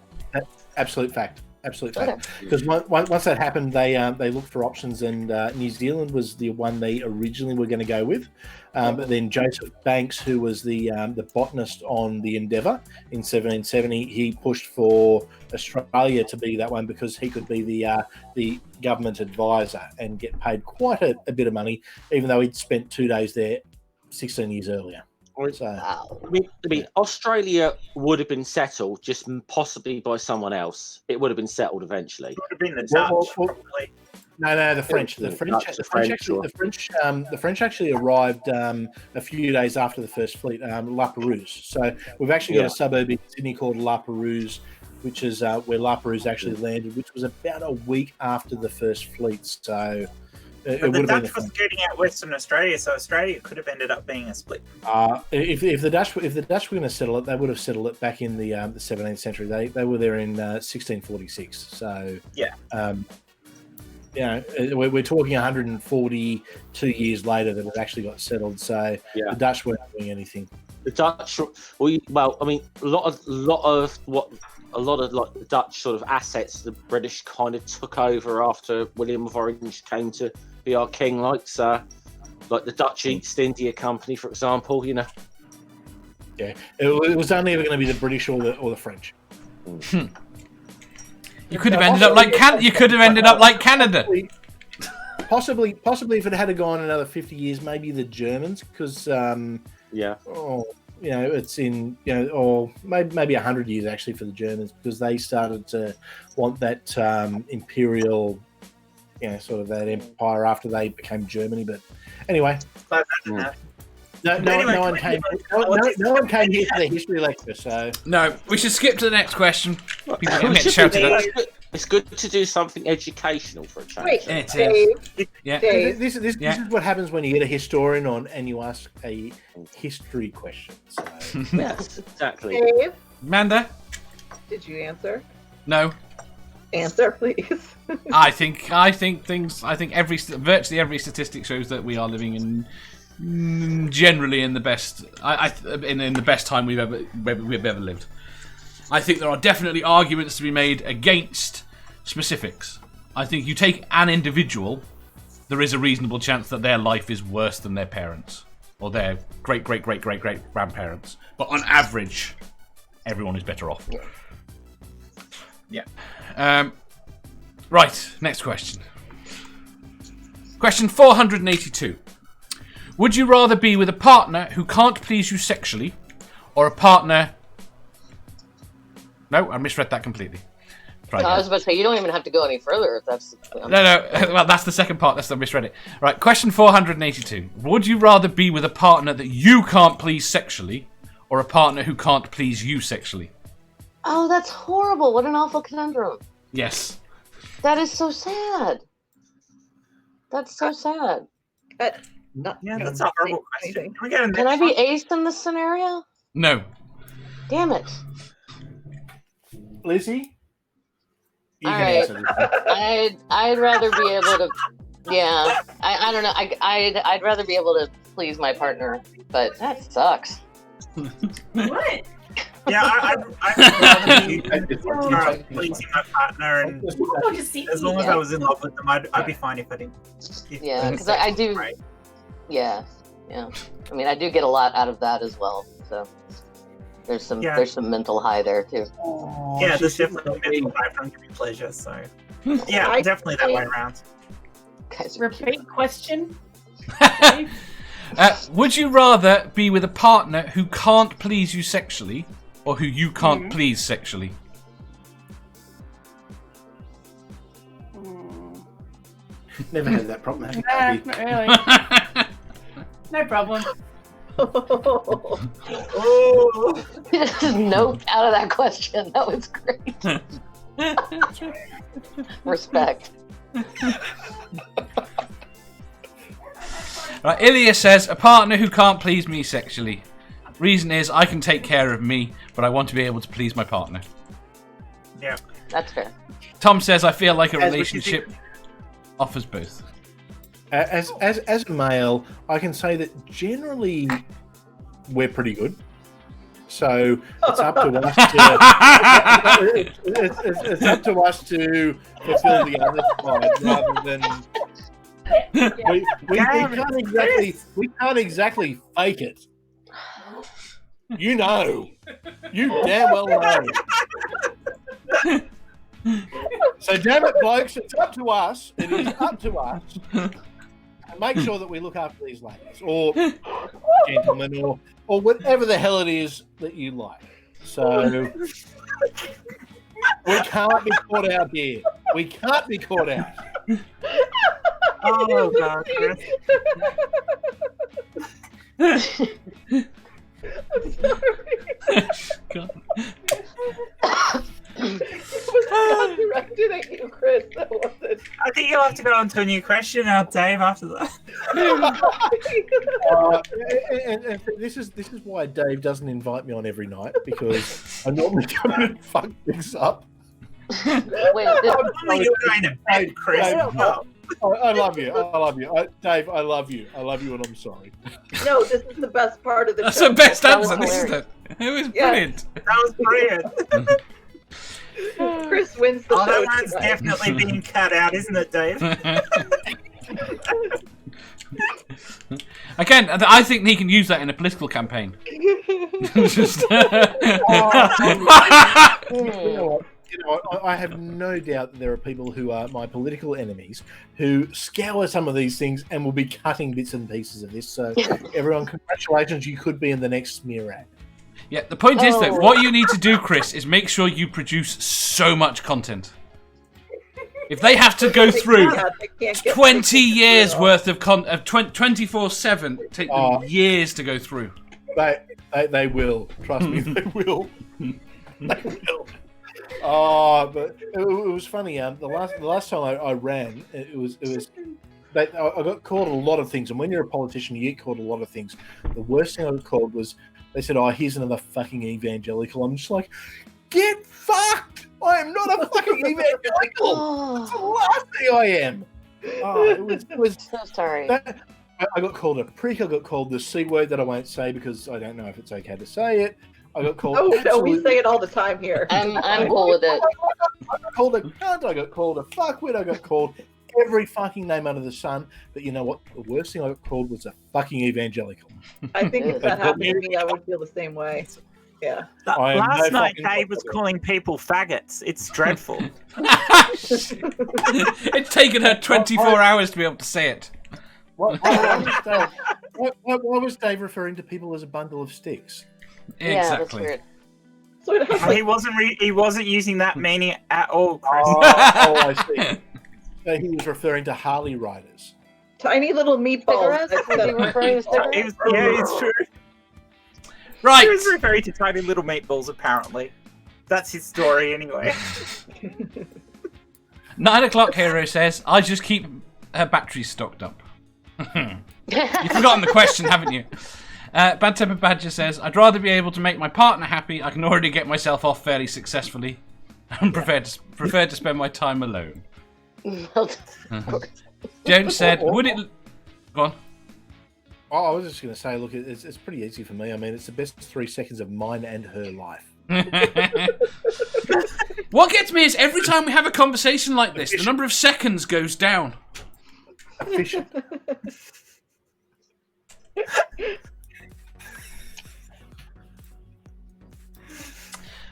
Absolute fact. Absolutely. Okay. Because once that happened, they looked for options, and New Zealand was the one they originally were going to go with. But then Joseph Banks, who was the botanist on the Endeavour in 1770, he pushed for Australia to be that one because he could be the government advisor and get paid quite a bit of money, even though he'd spent 2 days there 16 years earlier. So, Wow. I mean, Australia would have been settled, just possibly by someone else. It would have been settled eventually. It would have been the Dutch, probably. No, the French. The French actually arrived a few days after the first fleet, La Perouse. So we've actually got a suburb in Sydney called La Perouse, which is where La Perouse actually landed, which was about a week after the first fleet. So it But would the have been Dutch was getting out Western Australia, so Australia could have ended up being a split. if the Dutch were going to settle it, they would have settled it back in the 17th century. They were there in 1646. So Yeah. We're talking 142 years later that it actually got settled. So the Dutch weren't doing anything. The Dutch, I mean, a lot of like the Dutch sort of assets, the British kind of took over after William of Orange came to be our king, like the Dutch East India Company, for example. You know. Yeah, it was only ever going to be the British or the French. You could have ended up like Canada. Possibly, if it had gone another 50 years, maybe the Germans, because it's in or maybe 100 years actually for the Germans, because they started to want that imperial, sort of that empire after they became Germany. But anyway. No one came here for the history lecture, so... No, we should skip to the next question. People get shouted at. It's good to do something educational for a change. Wait, It Dave. is. Yeah. Dave. This is what happens when you get a historian on and you ask a history question. So. Yes, exactly. Dave, Amanda? did you answer? No. Answer, please. I think virtually every statistic shows that we are living in generally in the best in the best time we've ever lived. I think there are definitely arguments to be made against specifics. I think you take an individual, there is a reasonable chance that their life is worse than their parents or their great grandparents. But on average, everyone is better off. Yeah. Right, next question. Question 482. Would you rather be with a partner who can't please you sexually, or a partner... No, I misread that completely. Right. I was about to say, you don't even have to go any further if that's... No, well, that's the second part. I misread it. Right, question 482. Would you rather be with a partner that you can't please sexually, or a partner who can't please you sexually? Oh, that's horrible. What an awful conundrum. Yes. That is so sad. That's so sad. Yeah, that's a horrible question. Can I be ace in this scenario? No. Damn it. Lissy? All right. I'd rather be able to... Yeah. I don't know. I'd rather be able to please my partner, but that sucks. What? Yeah, I'd rather be pleasing my partner, and as long as I was in love with them, I'd be fine if I didn't. Yeah, because I do... Right. Yeah. I mean, I do get a lot out of that as well, so... There's some mental high there too. Yeah, there's definitely a mental high from giving pleasure. So yeah, definitely that way around. Repeat question. Would you rather be with a partner who can't please you sexually, or who you can't please sexually? Never had that problem. Nah, not really. No problem. Nope, out of that question. That was great. Respect. Right, Ilya says, a partner who can't please me sexually. Reason is, I can take care of me, but I want to be able to please my partner. Yeah. That's fair. Tom says, I feel like a relationship offers both. As a male, I can say that generally we're pretty good. So it's up to us to it's up to us to fulfill the other side rather than we can't exactly fake it. You know. You damn well know. So damn it, blokes, it's up to us. It is up to us to make sure that we look after these ladies or gentlemen or whatever the hell it is that you like. So we can't be caught out here. We can't be caught out. Oh God, Chris. I'm sorry. God. It was not directed at you, Chris. That wasn't. I think you'll have to go on to a new question now, Dave, after that. And this is why Dave doesn't invite me on every night, because I normally come in and fuck things up. Wait, Only you're going to bed, Chris. I love you. I love you. Dave, I love you. I love you, and I'm sorry. No, this is the best part of the That's show. the best That was answer. This is hilarious. it was Yeah. brilliant. That was brilliant. Chris wins the Oh, show. that one's tonight. definitely being cut out, isn't it, Dave? Again, I think he can use that in a political campaign. Just- You know what? I have no doubt that there are people who are my political enemies who scour some of these things and will be cutting bits and pieces of this. So, everyone, congratulations! You could be in the next smear ad. Yeah, the point is that Oh. what you need to do, Chris, is make sure you produce so much content. If they have to go through They can't get 20 years worth of 24/7, take them years to go through. They will. Trust me, they will. They will. Oh, but it was funny. The last time I ran, it was. I got called a lot of things, and when you're a politician, you get called a lot of things. The worst thing I got called was they said, "Oh, here's another fucking evangelical." I'm just like, get fucked! I am not a fucking evangelical. That's the last thing I am. Oh, it was. So sorry. I got called a prick. I got called the C word that I won't say because I don't know if it's okay to say it. I got called. Oh no, we say it all the time here. I'm cool with it. I got called a cunt. I got called a fuckwit. I got called every fucking name under the sun. But you know what? The worst thing I got called was a fucking evangelical. I think if that happened to me, I would feel the same way. Yeah. I am Last no night, fucking Dave was fuckwit. calling people faggots. It's dreadful. It's taken her 24 hours to be able to say it. Why was Dave referring to people as a bundle of sticks? Yeah, that's Exactly. weird. So it has, He wasn't using that meaning at all, Chris. Oh, I see. So he was referring to Harley riders. tiny little meatballs. Cigarettes? Was he referring to It cigarettes? was, yeah, it's true. Right. He was referring to tiny little meatballs, apparently. That's his story, anyway. 9 o'clock hero says, I just keep her batteries stocked up. You've forgotten the question, haven't you? Bad Temper Badger says, I'd rather be able to make my partner happy. I can already get myself off fairly successfully and prefer to spend my time alone. Jones said, would it... Go on. Oh, I was just going to say, look, it's pretty easy for me. I mean, it's the best 3 seconds of mine and her life. What gets me is every time we have a conversation like this, the number of seconds goes down. Efficient.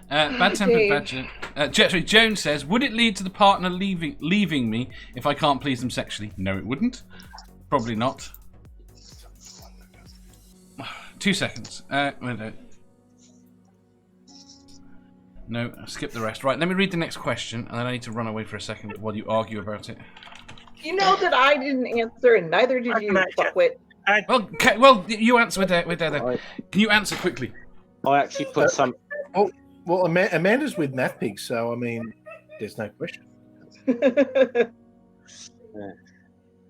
Bad Tempered Badger. Jones says, would it lead to the partner leaving me if I can't please them sexually? No, it wouldn't. Probably not. 2 seconds. No, skip the rest. Right, let me read the next question, and then I need to run away for a second while you argue about it. You know that I didn't answer, and neither did you, fuckwit. Well, you answer with that. Can you answer quickly? I actually put some. Well, Amanda's with Math Pig, so, I mean, there's no question.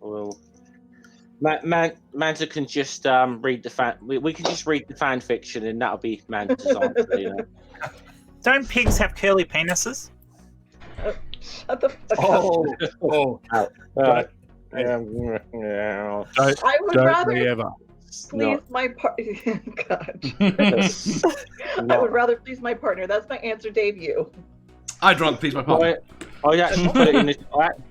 Well, Manta can just read the fan. We can just read the fan fiction, and that'll be Manta's answer. You know? Don't pigs have curly penises? Shut the fuck up. I would Don't rather. we ever? please my partner. God. Yes. I would rather please my partner. That's my answer, Dave. You. I'd rather please my partner. I actually put it in the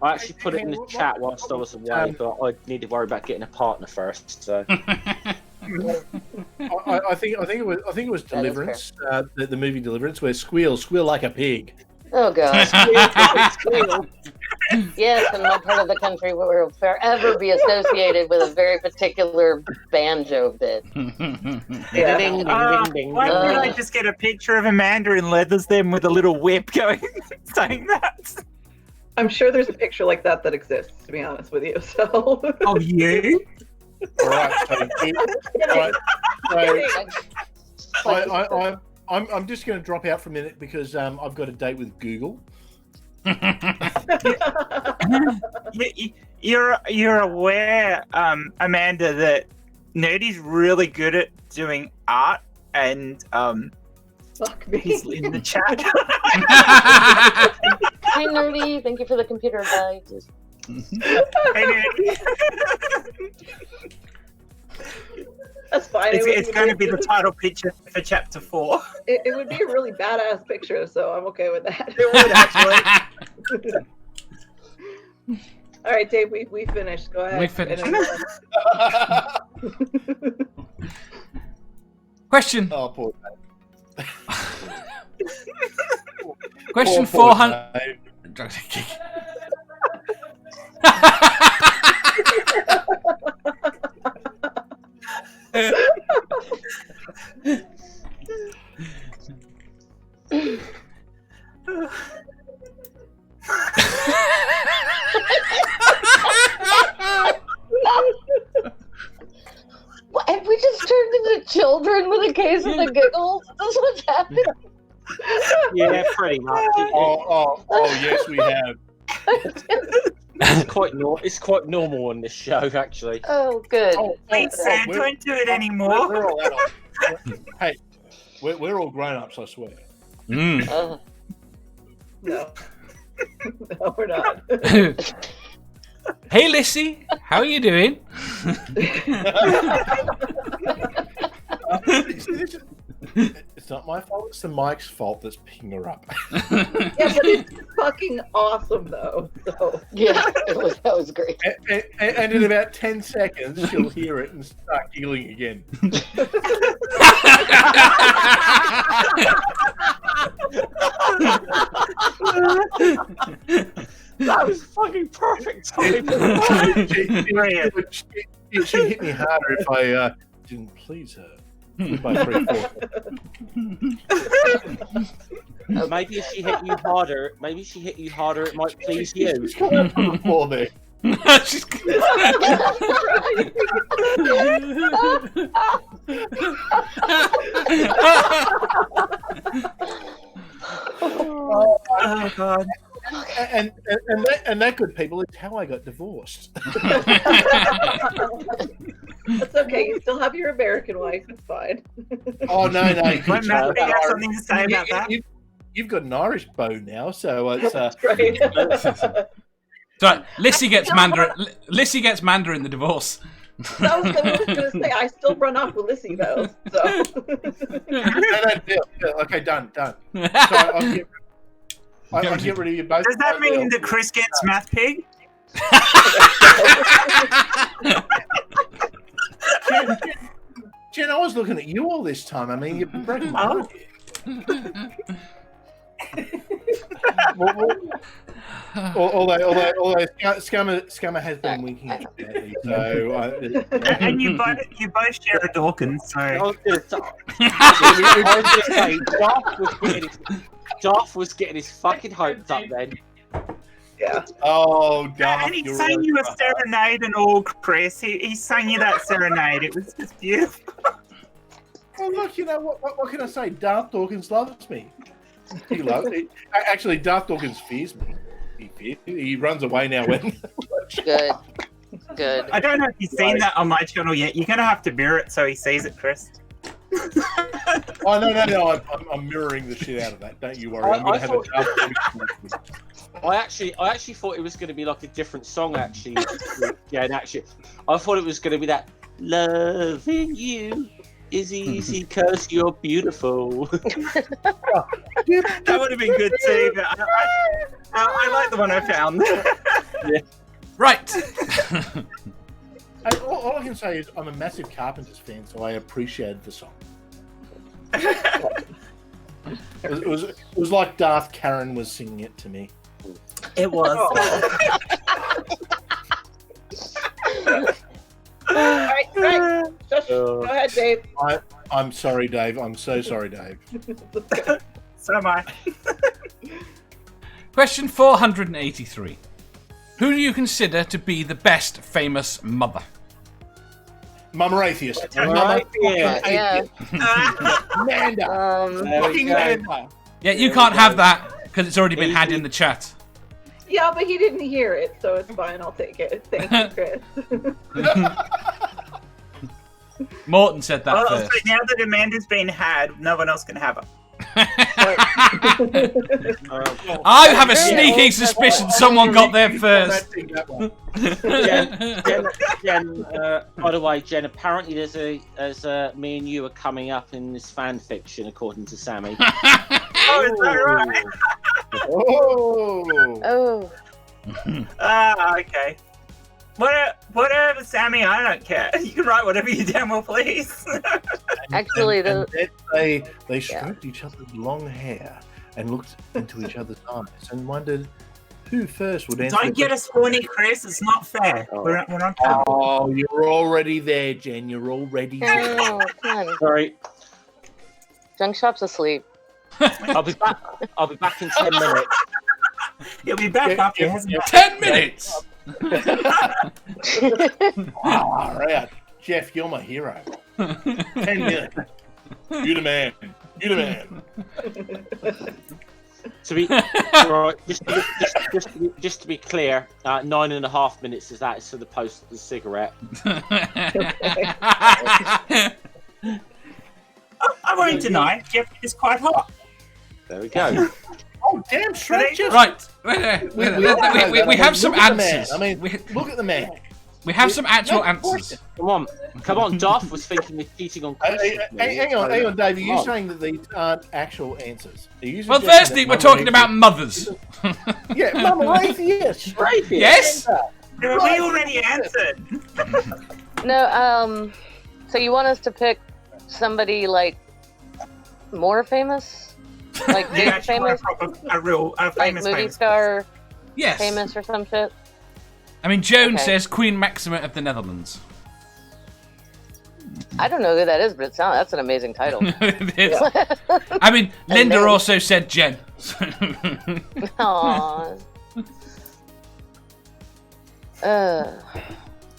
I actually put it in the chat whilst I was away, but I need to worry about getting a partner first. So I think it was Deliverance, the movie Deliverance, where squeal like a pig. Oh god. Yes, in my part of the country we will forever be associated with a very particular banjo bit. Ding, ding, ding, ding, Why ding. don't I just get a picture of Amanda in leathers then with a little whip going, saying that? I'm sure there's a picture like that exists. To be honest with you, so. Of you? All right, I'm just going to drop out for a minute because I've got a date with Google. You're aware, Amanda, that Nerdy's really good at doing art, and Fuck me. he's in the chat. Hi Nerdy, thank you for the computer advice. Hey, Nerdy. That's fine. It's going to be the title picture for chapter 4. It would be a really badass picture, so I'm okay with that. It would actually. All right, Dave, we finished. Go ahead. We finished. And Question. Oh, poor Question poor 400. What, have we just turned into children with a case of the giggles? That's what's happening. Yeah, pretty much. Oh, yes, we have. It's quite normal on this show, actually. Oh, good. Please, Sam, don't do it anymore. We're all adults. Hey, we're all grown ups, I swear. Mm. no. No, we're not. Hey, Lissy, how are you doing? It's not my fault. It's the mic's fault that's picking her up. Yeah, but it's fucking awesome, though. So. Yeah, that was great. And in about 10 seconds, she'll hear it and start giggling again. That was fucking perfect timing. She'd hit me harder if I didn't please her. By 3 4. Maybe if she hit you harder, it might please you. She's coming up from the floor there. She's... Oh, God. And that, good people, is how I got divorced. That's okay. You still have your American wife. It's fine. Oh no! When Matt has something to say about that. You've got an Irish bow now, so it's That's right. So Lissy gets Mandarin. Lissy gets Mandarin the divorce. I was going to say I still run off with Lissy though. So. No, okay, done. So I'll get rid of you both. Does that mean that Chris gets Math Pig? Jen, I was looking at you all this time. I mean, you're breaking my heart. Although Scummer has been winking at me, so And you both share a Dawkins, so. I was gonna say, Darth was getting his fucking hopes up then. Yeah. oh, God, And he sang you a serenade and all, Chris. He sang you that serenade. It was just beautiful. Well, look, you know what can I say? Darth Dawkins loves me. He loves me. Actually, Darth Dawkins fears me. He runs away now when. Good. I don't know if you've seen that on my channel yet. You're going to have to mirror it so he sees it, Chris. Oh no! I'm mirroring the shit out of that. Don't you worry. I'm gonna have a Darth. I actually thought it was going to be like a different song. Actually, yeah, and actually, I thought it was going to be that Loving you is easy because you're beautiful. That would have been good too. But I like the one I found. Right. All I can say is I'm a massive Carpenters fan, so I appreciated the song. It was like Darth Karen was singing it to me. It was. Right. Just go ahead, Dave. I'm sorry, Dave. I'm so sorry, Dave. So am I. Question 483. Who do you consider to be the best famous mother? Momma Atheist. Momma Atheist. Yeah. Amanda. Fucking Amanda. Yeah, you can't have that because it's already been had in the chat. Yeah, but he didn't hear it, so it's fine. I'll take it. Thank you, Chris. Morton said that Oh, first. so now that Amanda's been had, no one else can have her. I have a sneaking suspicion someone got there first. Jen, by the way, Jen, apparently there's me and you are coming up in this fan fiction, according to Sammy. Oh, is that right? Oh. Okay. Whatever, Sammy, I don't care. You can write whatever you damn well please. Actually, and they stroked each other's long hair and looked into each other's eyes and wondered who first would answer. Don't get us horny, Chris. It's not fair. We're on camera. Oh, you're already there, Jen. You're already there. Oh, come on. Sorry, Junk shop's asleep. I'll be back. I'll be back in 10 minutes. You'll be back after it hasn't 10 minutes! All right, Jeff, you're my hero. 10 minutes. You the man. You the man. To be right, just to be clear, 9.5 minutes of that is for the post of the cigarette. I won't deny, Jeff is quite hot. There we go. Oh, damn straight, Jeff. Right. We have some Look at the answers. man. I mean, look at the man. We have some actual answers. Come on. Darth was thinking of cheating on Chris. Hang on, Dave. Are you saying that these aren't actual answers? Well, firstly, we're talking about mothers. Yeah, Momma Atheist. Yes? We already answered. No, so you want us to pick somebody like more famous? Like You big actually want famous? a Like famous movie star Yes. famous or some shit? I mean, Joan Okay. says Queen Maxima of the Netherlands. I don't know who that is, but that's an amazing title. It is. I mean, Linda then- also said Jen. Aww.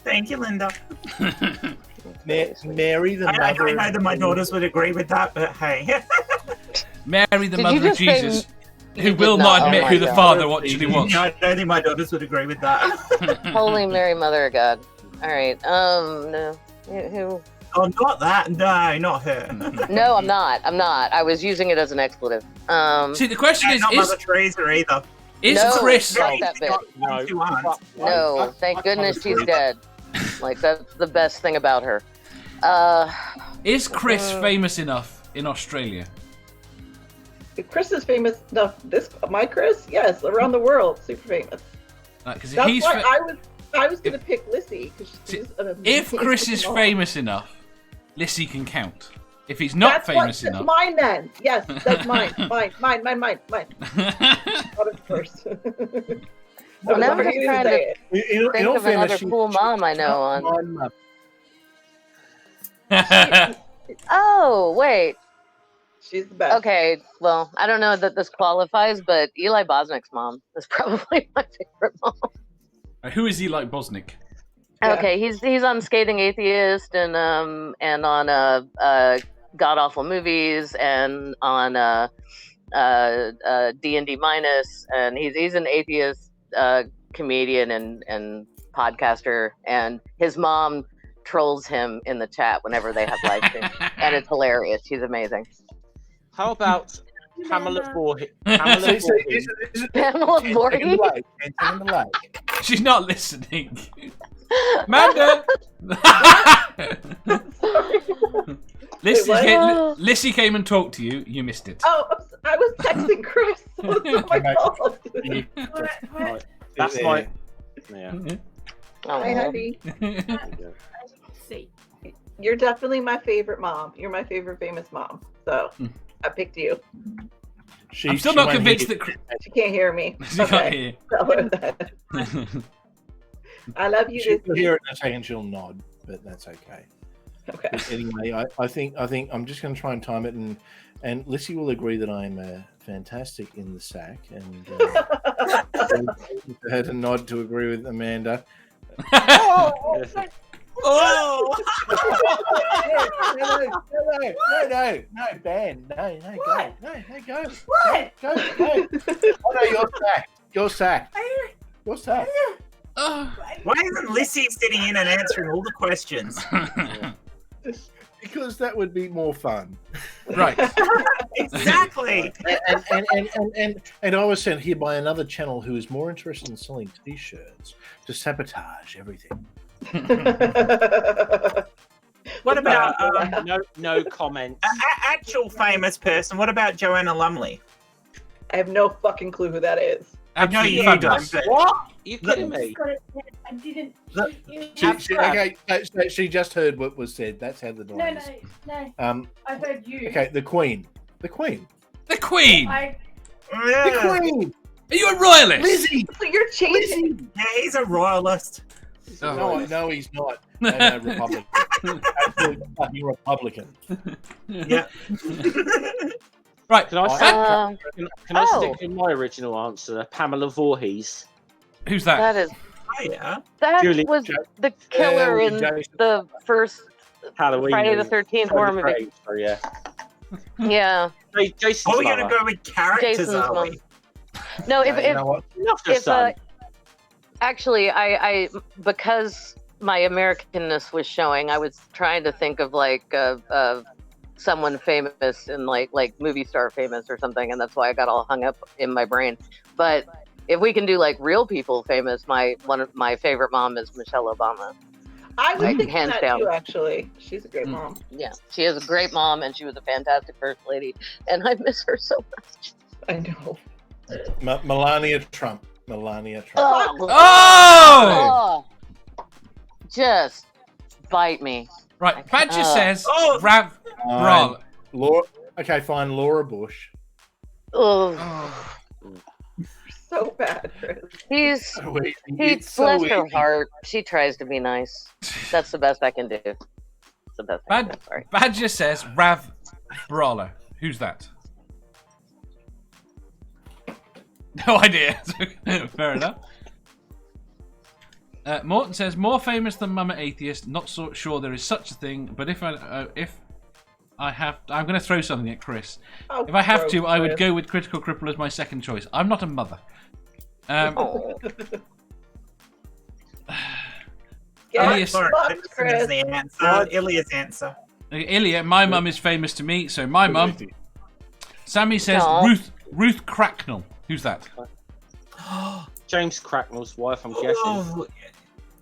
Thank you, Linda. Mary, the I mother. don't know that my daughters would agree with that, but hey. Mary, the Did you mother of just say Jesus, you who did will not? not admit Oh who my the God. father actually was. No, I don't think my daughters would agree with that. Holy Mary, Mother of God. All right. No. Who? Oh, not that. No, not her. No, I'm not. I was using it as an expletive. See, the question Not is Mother Teresa either. No, Chris... not that bit. No, thank goodness she's dead. Like, that's the best thing about her. Is Chris famous enough in Australia? If Chris is famous enough. My Chris, yes, around the world, super famous. Because if That's he's why I was gonna pick Lissy because she's an amazing. if Chris is famous enough, Lissy can count. If he's not famous that's enough, mine then. Yes, that's mine. mine. Not at first. Well, now I'm just trying to think of another she- cool mom I know on. my mother. Oh, wait. She's the best. Okay, well, I don't know that this qualifies, but Eli Bosnick's mom is probably my favorite mom. Who is he like Bosnick? Yeah. Okay, he's on Scathing Atheist and on God Awful Movies and on D&D Minus, and he's an atheist comedian and podcaster, and his mom trolls him in the chat whenever they have live streams, and it's hilarious. She's amazing. How about Pamela Voorhees? Pamela Voorhees? She's not listening. Amanda! what? Lissy came and talked to you. You missed it. Oh, I was texting Chris. It's my fault. What? That's my. Yeah. Hi, honey. See. You're definitely my favorite mom. You're my favorite famous mom. So I picked you. I'm still not convinced that. She can't hear me. She can't hear. Tell her that. I love you. She'll Lissy. hear it in a second. She'll nod, but that's okay. Okay. But anyway, I think I'm just going to try and time it, and Lissy will agree that I'm fantastic in the sack, and for her to nod to agree with Amanda. Oh! No, Ben, no, What? go. What? Go. Oh no, your sack. Why isn't Lissy sitting in and answering all the questions? Because that would be more fun. Right. Exactly. And I was sent here by another channel who is more interested in selling T-shirts to sabotage everything. What about No comment. actual famous person? What about Joanna Lumley? I have no fucking clue who that is. Absolutely you fabulous. don't, but- What? You kidding me? I didn't. She just heard what was said. That's how the No, noise. no. Um. I heard you. Okay, the Queen. The Queen. The Queen. Are you a royalist? Lizzie. So you're changing. Yeah, he's a royalist. No, he's not. No, Republican. Absolutely fucking Republican. Yeah. Right. Can I stick with my original answer? Pamela Voorhees. Who's that? That is. Oh yeah. That Julie- was the killer in the first Halloween. Friday the movie. 13th horror movie. So, yeah. Yeah. Jason's Are we gonna mother. go with characters? Jason's Are mom. we? No, You know what? Love her if son. actually I because my Americanness was showing, I was trying to think of like someone famous and like movie star famous or something, and that's why I got all hung up in my brain. But if we can do like real people famous, one of my favorite mom is Michelle Obama. I was Like, thinking hands that down. too, actually. She's a great mom. Yeah, she is a great mom, and she was a fantastic first lady, and I miss her so much. I know. Melania Trump. Oh! Just bite me. Right. Badger says Oh! Rav Brawl. Laura. Okay, fine. Laura Bush. Oh, So bad, Chris. he's So easy. he It's so bless her easy. heart. She tries to be nice. That's the best I can do. It's the best I can do. Sorry. Badger says Rav Brawler. Who's that? No idea. Fair enough. Morton says more famous than Momma Atheist. Not so sure there is such a thing, but if I have, I'm going to throw something at Chris. Oh, If I have to, gross, I would Chris. go with Critical Cripple as my second choice. I'm not a mother. Oh. Get Elias- fucked, Is Chris. the answer. Ilia's answer. Ilya, my mum is famous to me, so my mum. Sammy says Aw. Ruth Cracknell. Who's that? James Cracknell's wife, I'm guessing. Oh,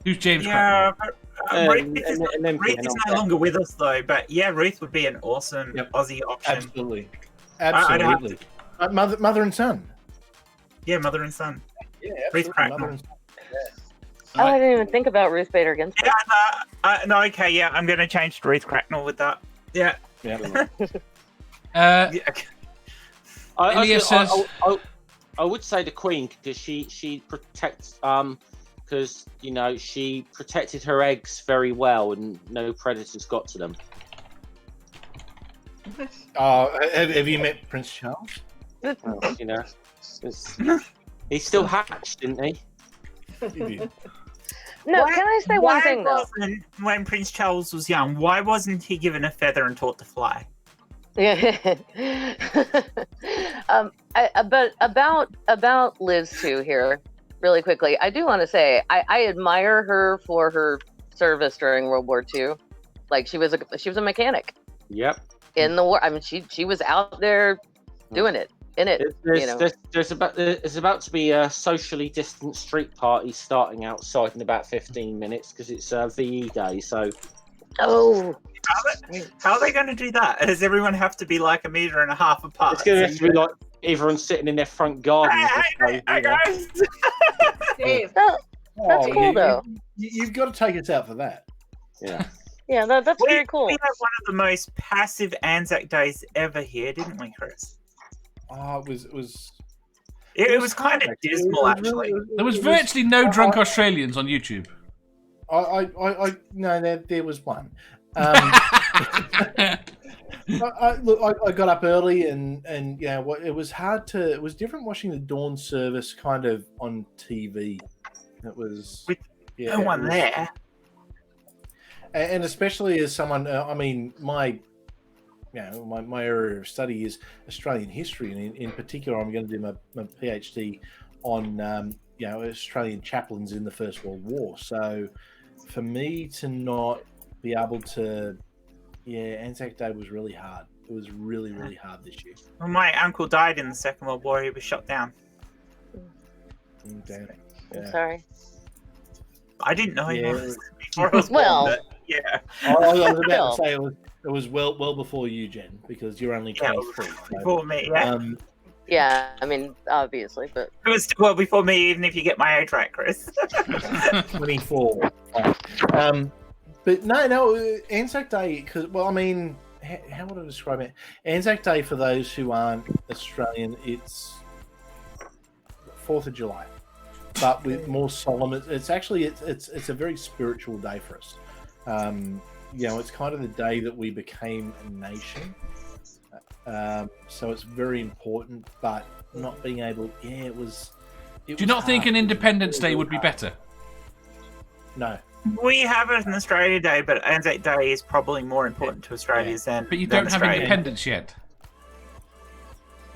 Who's James yeah. And Ruth is then no longer with us though, but yeah, Ruth would be an awesome Yep. Aussie option. Absolutely. I'd have Absolutely. Mother and son. Yeah, mother and son. Yeah, Ruth absolutely. Cracknell. Mother and son. Oh, I didn't even think about Ruth Bader Ginsburg. Yeah, no, okay, yeah, I'm going to change to Ruth Cracknell with that. Yeah. Yeah. yeah. Ilya says- I would say the Queen because she protects because she protected her eggs very well and no predators got to them. Have you met Prince Charles? Well, he still hatched, didn't he? He did. No, can I say one thing though? When Prince Charles was young, why wasn't he given a feather and taught to fly? Yeah. But about Liz too here, really quickly. I do want to say I admire her for her service during World War II. Like she was a mechanic Yep. in the war. I mean, she was out there doing it. in it. There's about to be a socially distant street party starting outside in about 15 minutes because it's VE Day. So, how are they going to do that? Does everyone have to be like 1.5 meters apart? it's going to have to be like everyone sitting in their front garden. Hey, guys! Dave, That's cool, though. You've got to take us out for that. Yeah. Yeah, that's very cool. We had one of the most passive Anzac days ever here, didn't we, Chris? Oh, it was. It was kind of dismal, actually. There was virtually no drunk Australians on YouTube. No, there was one. I got up early and it was hard to. It was different watching the dawn service kind of on TV. It was no one there. And especially as someone, my area of study is Australian history, and in particular, I'm going to do my PhD on Australian chaplains in the First World War. So, for me to not be able to, Anzac Day was really hard. It was really, really hard this year. Well, my uncle died in the Second World War. He was shot down. Damn. I'm sorry. I didn't know he Yeah. was before I was Well, born, but yeah. I was about to say it was well before you, Jen, because you're only 23. Before me, yeah. yeah, I mean, obviously, but It was before me, even if you get my age right, Chris. 24. But no, Anzac Day, because, how would I describe it? Anzac Day, for those who aren't Australian, it's 4th of July, but with more solemn. It's actually, it's a very spiritual day for us. It's kind of the day that we became a nation. So it's very important, but not being able, it was. Do you not think an Independence Day would be better? No. We have it an Australia Day, but Anzac Day is probably more important to Australians than. But you than don't have Australia. independence yet.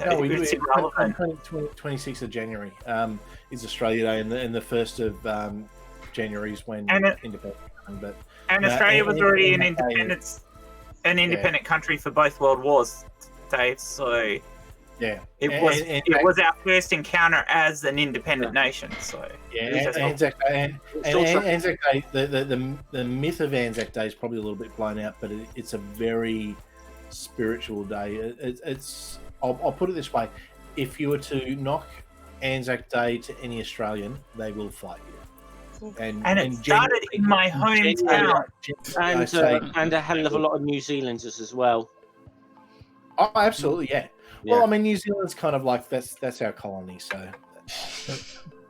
No, we do It's it. irrelevant. 26th of January is Australia Day, and the 1st of January is when independence. But And no, Australia was already an independent country for both world wars, Dave. So yeah, it was our first encounter as an independent nation. So Anzac Day, Anzac Day. The myth of Anzac Day is probably a little bit blown out, but it's a very spiritual day. It's I'll put it this way: if you were to knock Anzac Day to any Australian, they will fight you. And it started in my hometown. And a hell of a lot of New Zealanders as well. Oh, absolutely, yeah. Well, New Zealand's kind of like that's our colony, so.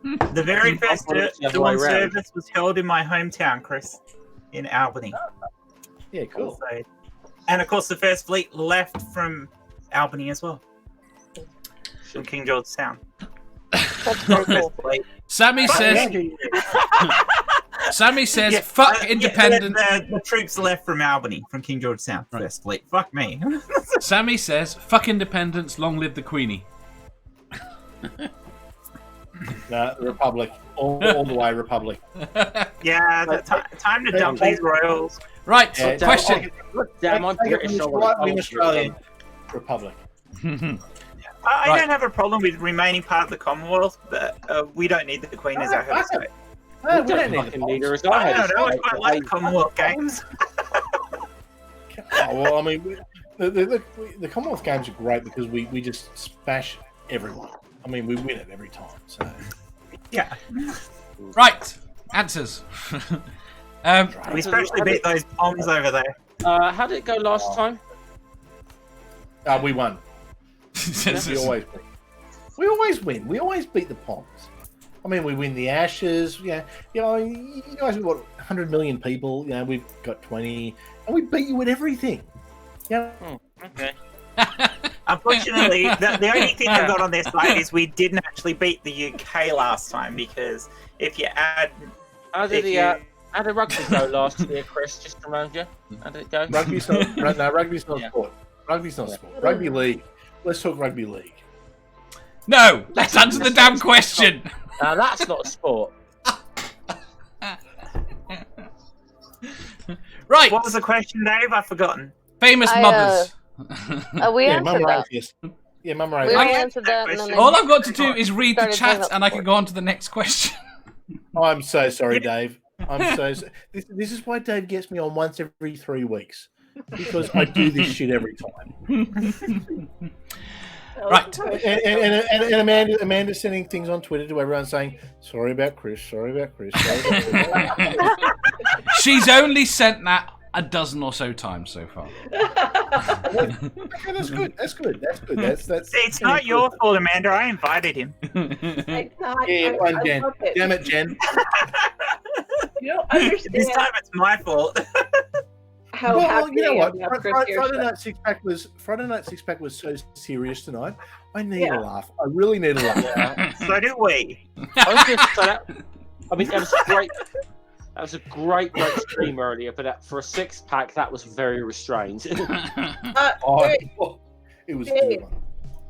The very first dawn service was held in my hometown, Chris, in Albany. Yeah, cool. Also. And of course, the first fleet left from Albany as well, from King George Sound. that's very cool. Sammy says, fuck independence. The troops left from Albany, from King George Sound, first fleet. Fuck me. Sammy says, fuck independence, long live the Queenie. No, Republic. All the way, Republic. Yeah, time to dump these royals. Right, Yeah, question. Damn, I'm British. Australian Republic. I don't have a problem with remaining part of the Commonwealth, but we don't need the Queen as our head of state. No, we don't need the leader as I don't know, I quite like Commonwealth Games. The Commonwealth Games are great because we just smash everyone. We win it every time. So Yeah. Right, answers. We especially beat those bombs over there. How did it go last time? we won. We always win. We always beat the Poms. We win the Ashes. Yeah, you guys have got 100 million people. We've got 20, and we beat you at everything. Yeah. Okay. Unfortunately, the only thing they've got on their side is we didn't actually beat the UK last time, because if you add... How did rugby go last year, Chris? Just to remind you. How did it go? Rugby's not sport. Rugby's not sport. Rugby league. Let's talk rugby league. No, let's answer the damn question. Now that's not a sport. Right. What was the question, Dave? I've forgotten. Famous mothers. We Yeah, answered Momma that. Atheist. Yeah, Momma We Atheist. already answered that. And then All I've got to do is read the Started playing chat up and I before. can go on to the next question. I'm so sorry, Dave. I'm so this is why Dave gets me on once every 3 weeks. Because I do this shit every time. Right. And Amanda's sending things on Twitter to everyone saying, sorry about Chris, sorry about Chris. Sorry about Chris. She's only sent that a dozen or so times so far. Okay, that's good. That's good. That's good. That's It's not your fault, Amanda. I invited him. It's not. Yeah, I Jen. love it. Damn it, Jen. You don't understand This time it's my fault. how Well, happy you know I what? am to have Chris here. Friday Night Six Pack was so serious tonight. I need a laugh. I really need a laugh. So do we. I was just so that, I mean, that was great. That was a great stream earlier, but for a 6-pack, that was very restrained. Hey, It was Hey. good. But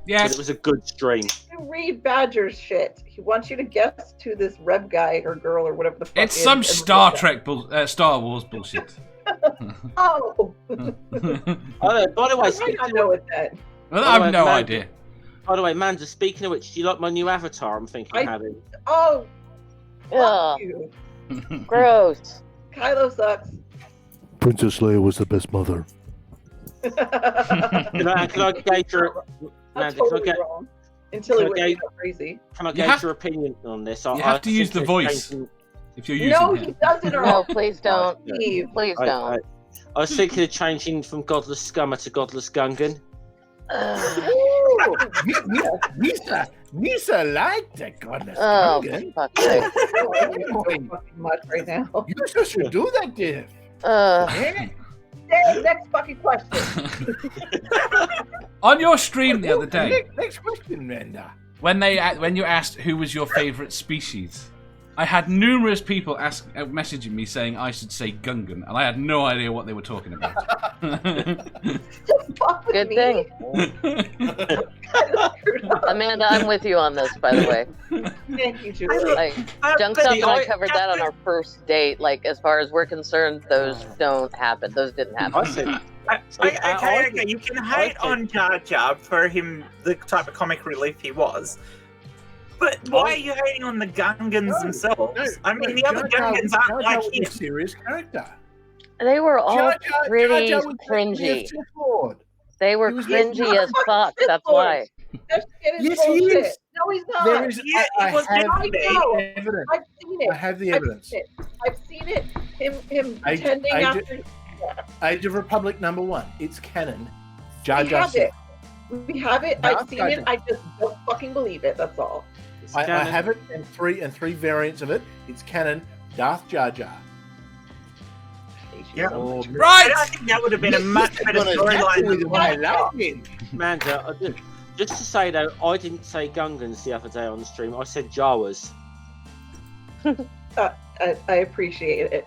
Yes. it was a good stream. read Badger's shit. He wants you to guess who this Rev guy or girl or whatever the fuck It's is. some and Star look Trek, Star Wars bullshit. at- Oh, By the way, I might not know what that. Well, I have no Man- idea. By the way, Manda, speaking of which, do you like my new avatar? I'm thinking I- having. Oh, Ugh, fuck you. gross. Kylo sucks. Princess Leia was the best mother. Can I gauge your, I'm Amanda, totally wrong. Until he can I wakes gauge- up crazy. can I You gauge have- your opinion on this? You have to use the voice if you're using No, it. he doesn't. Or No, I'll please don't. leave. Please don't. I was thinking of changing from Godless Scummer to Godless Gungan. Ugh. Ooh. Nisa liked that goodness. Oh, Gungan. for fuck's sake. Fucking much right now. You just should do that, Dave. Ugh. Dave, next fucking question. On your stream the other day, Next question, Randa. when you asked who was your favourite species, I had numerous people messaging me saying I should say Gungan, and I had no idea what they were talking about. Fuck with Good me. thing. Amanda, I'm with you on this, by the way. Thank you, Julie. Like, Junk Stuff and I covered that on our first date. Like, as far as we're concerned, those don't happen. Those didn't happen. I said, Okay. You can hate on Jar Jar for him, the type of comic relief he was. But why are you hating on the Gungans themselves? I mean, the other Gungans aren't like him. a serious character. They were all Jar Jar pretty was cringy. a Sith Lord. They were He was cringy not as a fucking fuck. Sith That's Lord. why. That shit is Yes, he bullshit. is. No, he's not. There is. Yeah, I it was have meant to be. evidence. I've seen it. I have the evidence. I've seen it. Him Age- pretending Age- after. Age of Republic #1. It's canon. Jar We Jar have Sith. it. We have it. No, I've seen Jar it. Jar. I just don't fucking believe it. That's all. I have it in three variants of it. It's canon. Darth Jar Jar. Yeah. Oh, I Right! think that would have been a much better storyline. Amanda, just to say though, I didn't say Gungans the other day on the stream. I said Jawas. I appreciate it.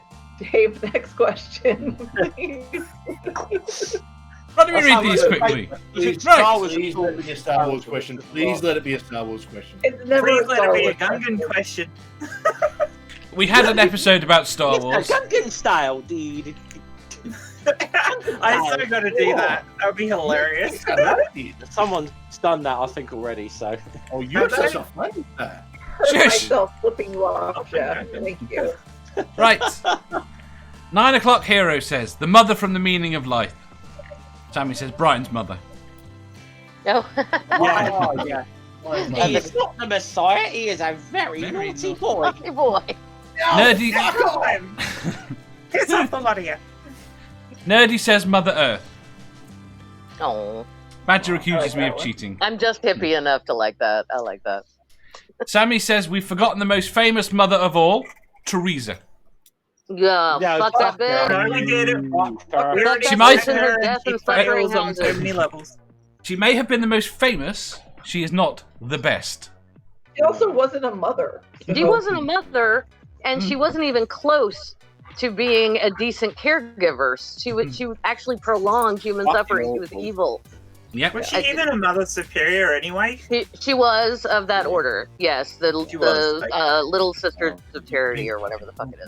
Dave, next question. Let me read these quickly. Please, Right. please let it be a Star Wars question. Please let it be a Star Wars question. It's never Please a let Star it be a Wars Gungan question. We had an episode about Star Wars. Gungan style, dude. I so gotta do that. That would be hilarious. Someone's done that, I think, already. So Oh, you're such a funny guy. Hurt Shush. myself flipping you off, Jeff. Thank you. Right. 9 o'clock hero says, the mother from the meaning of life. Sammy says, Brian's mother. No. Oh, yeah. he is not the Messiah. He is a very naughty boy. Hey, boy. Nerdy, Get off the lot of you. Nerdy says Mother Earth. Oh, Badger accuses me of cheating. I'm just hippie enough to like that. I like that. Sammy says, we've forgotten the most famous mother of all, Teresa. Yeah, No, fuck that bitch. No, we did it. Fuck She that might- bitch and her death and suffering fails on houses. so many levels. She may have been the most famous. She is not the best. She also wasn't a mother. She wasn't a mother, and she wasn't even close to being a decent caregiver. She actually prolonged human Fucking suffering. She was awful. evil. Yep. Was she even a mother superior anyway? She was of that order. Yes, She was, the Little Sisters of Charity or whatever the fuck it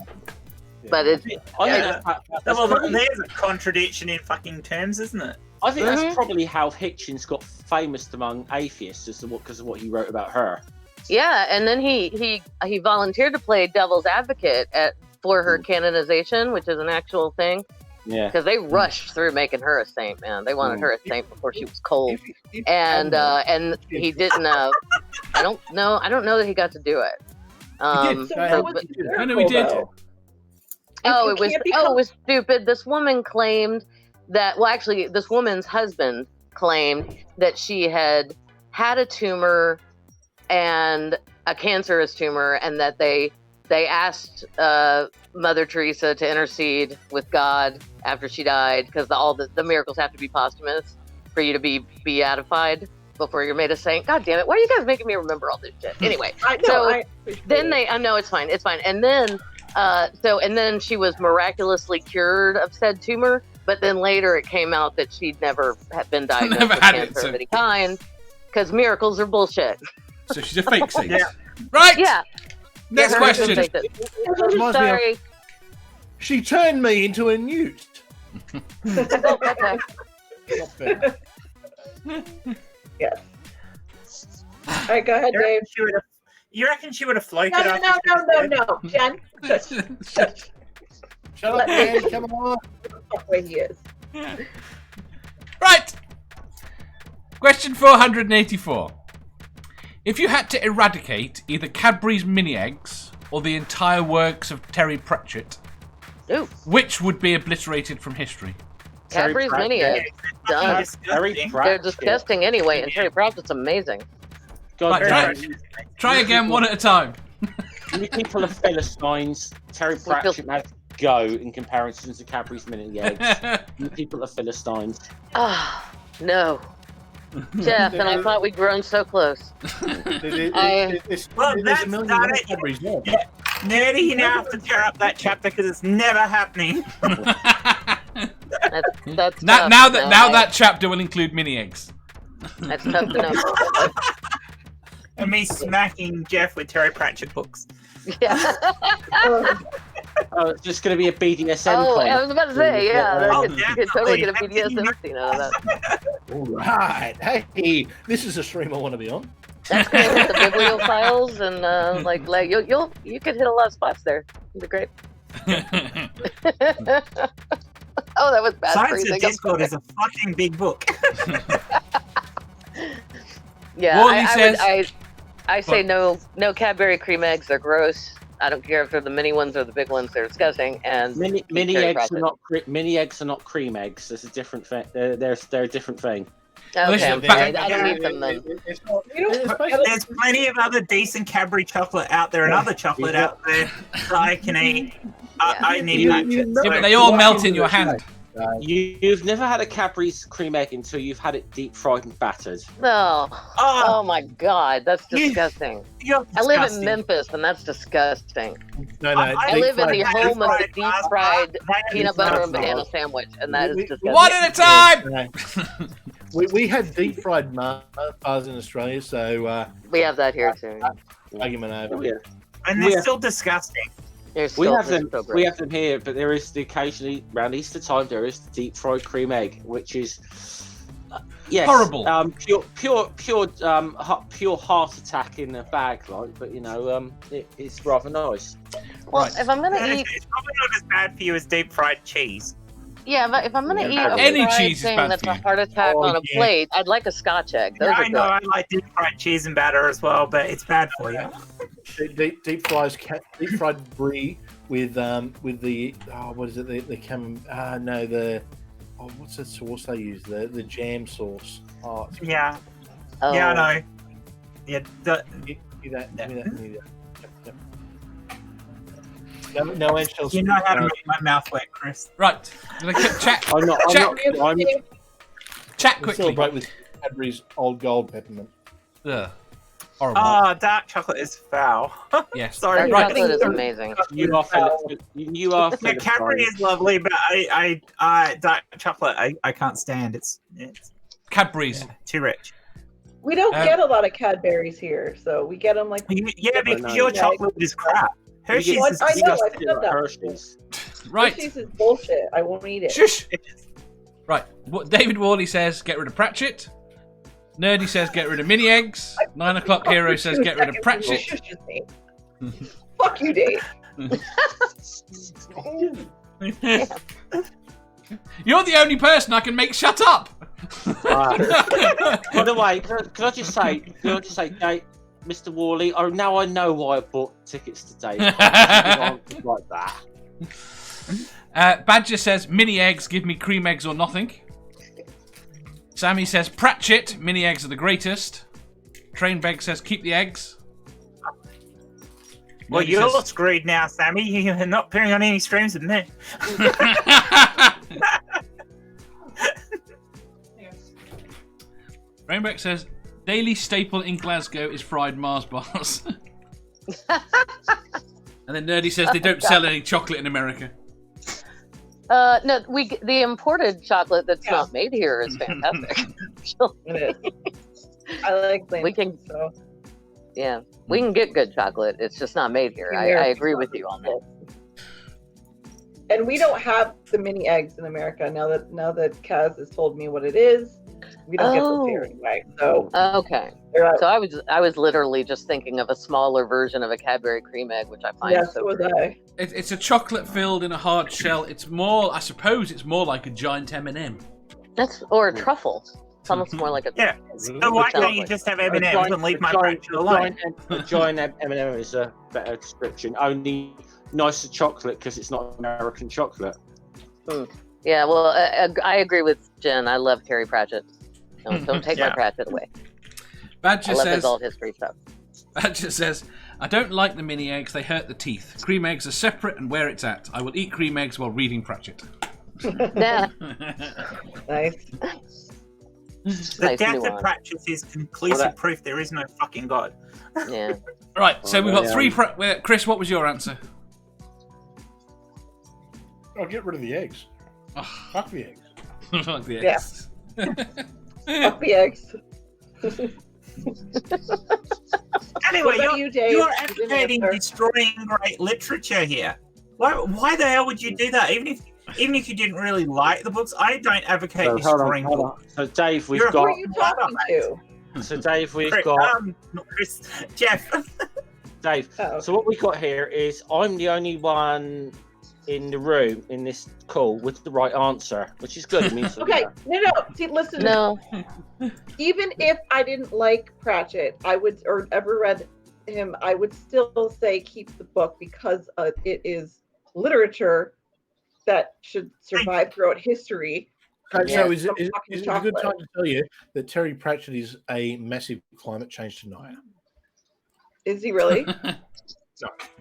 is. But it's I think Yeah. that's Well, probably- there's a contradiction in fucking terms, isn't it? I think that's probably how Hitchens got famous among atheists, because of what he wrote about her. yeah, and then he volunteered to play devil's advocate for her canonization, which is an actual thing. Yeah. Because they rushed through making her a saint, man. They wanted her a saint before she was cold. If And he didn't. I don't know that he got to do it. So so- what's but- I know we did. though? Oh, You it was can't become- it was stupid. This woman claimed that, well, actually, this woman's husband claimed that she had a tumor and a cancerous tumor, and that they asked Mother Teresa to intercede with God after she died, because all the miracles have to be posthumous for you to be beatified before you're made a saint. God damn it! Why are you guys making me remember all this shit? Anyway, then they no, it's fine, and then and then she was miraculously cured of said tumor, but then later it came out that she'd never had been diagnosed Never with had it, cancer so- of any kind, because miracles are bullshit. So she's a fake saint. Yeah. Right. Yeah. Next Yeah, question. Reminds me of- Sorry. She turned me into a newt. Oh, okay. Not fair. Yes. All right, go ahead, Dave. You reckon she would have floated? No, after she was dead? no, Jen. Shush. Shut up, man. Come on. Fuck where he is. Right. Question 484. If you had to eradicate either Cadbury's Mini Eggs or the entire works of Terry Pratchett, Ooh, which would be obliterated from history? Cadbury's Mini Eggs. Done. Very Disgusting. They're disgusting anyway, and Terry Pratchett's amazing. God Right, damn. Try again, one at a time. You people are Philistines. Terry Pratchett had to go in comparison to Cadbury's Mini Eggs. You people are Philistines. Ah, no. Jeff, and I thought we'd grown so close. Well, There's that's a million not other it. Cadbury's there. Nerdy, you now have to tear up that chapter because it's never happening. That's now, tough. now No, that chapter will include mini eggs. that's tough to know. And me smacking Jeff with Terry Pratchett books. Yeah. Oh, it's just going to be a BDSM Oh, con. I was about to say, yeah. Oh, You could totally get a definitely. BDSM scene out of that. All right. Hey, this is a stream I want to be on. That's cool with the bibliophiles and like you could hit a lot of spots there. It'd be great. Oh, that was bad Science phrasing. of Discord is a fucking big book. Yeah, Wally I says- I say no Cadbury cream eggs. They're gross. I don't care if they're the mini ones or the big ones. They're disgusting. And Mini Terry eggs Pratchett. are not mini eggs are not cream eggs. There's a different thing. They're a different thing. Okay, Listen, I'm but- sorry. I don't eat them then. It's not, We don't- it's basically- There's plenty of other decent Cadbury chocolate out there and other chocolate out there that I can eat. I need that shit. Yeah, but they all melt in your hand. You've never had a Cadbury's cream egg until you've had it deep fried and battered. No. Oh, Oh my God, that's You- disgusting. you're I live in disgusting. Memphis, and that's disgusting. No, I deep live in the fried- home of the Fried deep pasta, fried that is peanut butter not and banana wrong. sandwich, and that is We- disgusting. One at a time. No. We had deep fried Mars in Australia, so We have that here too. argument over. Oh, yeah. And they're Yeah. still disgusting. They're We still have them. so gross. We have them here, but there is occasionally around Easter time there is the deep fried cream egg, which is yes, Horrible. pure heart attack in a bag, like. But it's rather nice. Well, Right. if I'm gonna eat, It's probably not as bad for you as deep fried cheese. yeah, but if I'm gonna eat a Any fried cheese is thing bad that's for a you. heart attack Oh, on a yeah. plate, I'd like a Scotch egg. Those Yeah, are I good. know I like deep fried cheese and batter as well, but it's bad for you. Deep fried brie with the what is it the what's the sauce they use, the jam sauce. Oh, it's- Yeah, Oh. yeah, I know. Yeah, give me that. Yep. No eggshells. you know how to make my mouth wet, Chris. Right. Chat I'm not. chat We quickly. celebrate with Cadbury's Old Gold peppermint. Ugh. Horrible. Oh, dark chocolate is foul. Yes. Sorry, Dark Right. chocolate is amazing. You are. You are. Yeah, Cadbury is lovely, but I dark chocolate I can't stand. It's Cadbury's. too rich. We don't Um, get a lot of Cadbury's here, so we get them like Yeah, because no. your chocolate is crap. Hershey's Well, is I know, disgusting. I've said that. Hershey's. Right. Hershey's is bullshit. I won't eat it. Shush. Right. What David Worley says, get rid of Pratchett. Nerdy says, get rid of Mini Eggs. 9 o'clock Hero says, get rid of Pratchett. Fuck you, Dave. You're the only person I can make shut up. By the way, can I just say, Dave, Mr. Worley, now I know why I bought tickets today. Like that. Badger says, Mini Eggs, give me cream eggs or nothing. Sammy says, Pratchett, Mini Eggs are the greatest. Trainbeg says, keep the eggs. Well, Nerdy you're says- screwed now, Sammy. You're not appearing on any streams with me. Rainbow says, daily staple in Glasgow is fried Mars bars. And then Nerdy says they don't sell any chocolate in America. No, the imported chocolate that's not made here is fantastic. It is. I like plain. We can, so. yeah, we can get good chocolate. It's just not made here. I agree with you on that. And we don't have the mini eggs in America now that Kaz has told me what it is. We don't get those here anyway. So okay. So I was literally just thinking of a smaller version of a Cadbury cream egg, which I find so was great. I. It's a chocolate filled in a hard shell. It's more, I suppose, it's more like a giant M&M. Or a truffle. It's almost more like a Yeah. So why can't you just have M&Ms and leave my Pratchett alone? A giant M&M is a better description. Only nicer chocolate because it's not American chocolate. Yeah, well, I agree with Jen. I love Terry Pratchett. Don't take my Pratchett away. Badger I love says, his alt history stuff. Badger says, I don't like the mini eggs. They hurt the teeth. Cream eggs are separate and where it's at. I will eat cream eggs while reading Pratchett. Yeah. Nice. The death of Pratchett is conclusive proof there is no fucking God. Yeah. Right, so we've got three... Chris, what was your answer? I'll get rid of the eggs. Fuck the eggs. Fuck the eggs. Fuck the eggs. Anyway, you, you're advocating destroying great literature here. Why the hell would you do that? Even if you didn't really like the books, I don't advocate destroying books. So Dave, we've got. Who are you talking to? So Dave, we've Chris, got. not Chris, Jeff. Dave. So what we got here is I'm the only one in the room in this call with the right answer, which is good. It means Okay, no. See, listen. No. Even if I didn't like Pratchett, or ever read him, I would still say keep the book because it is literature that should survive throughout history. So is it a good time to tell you that Terry Pratchett is a massive climate change denier? Is he really?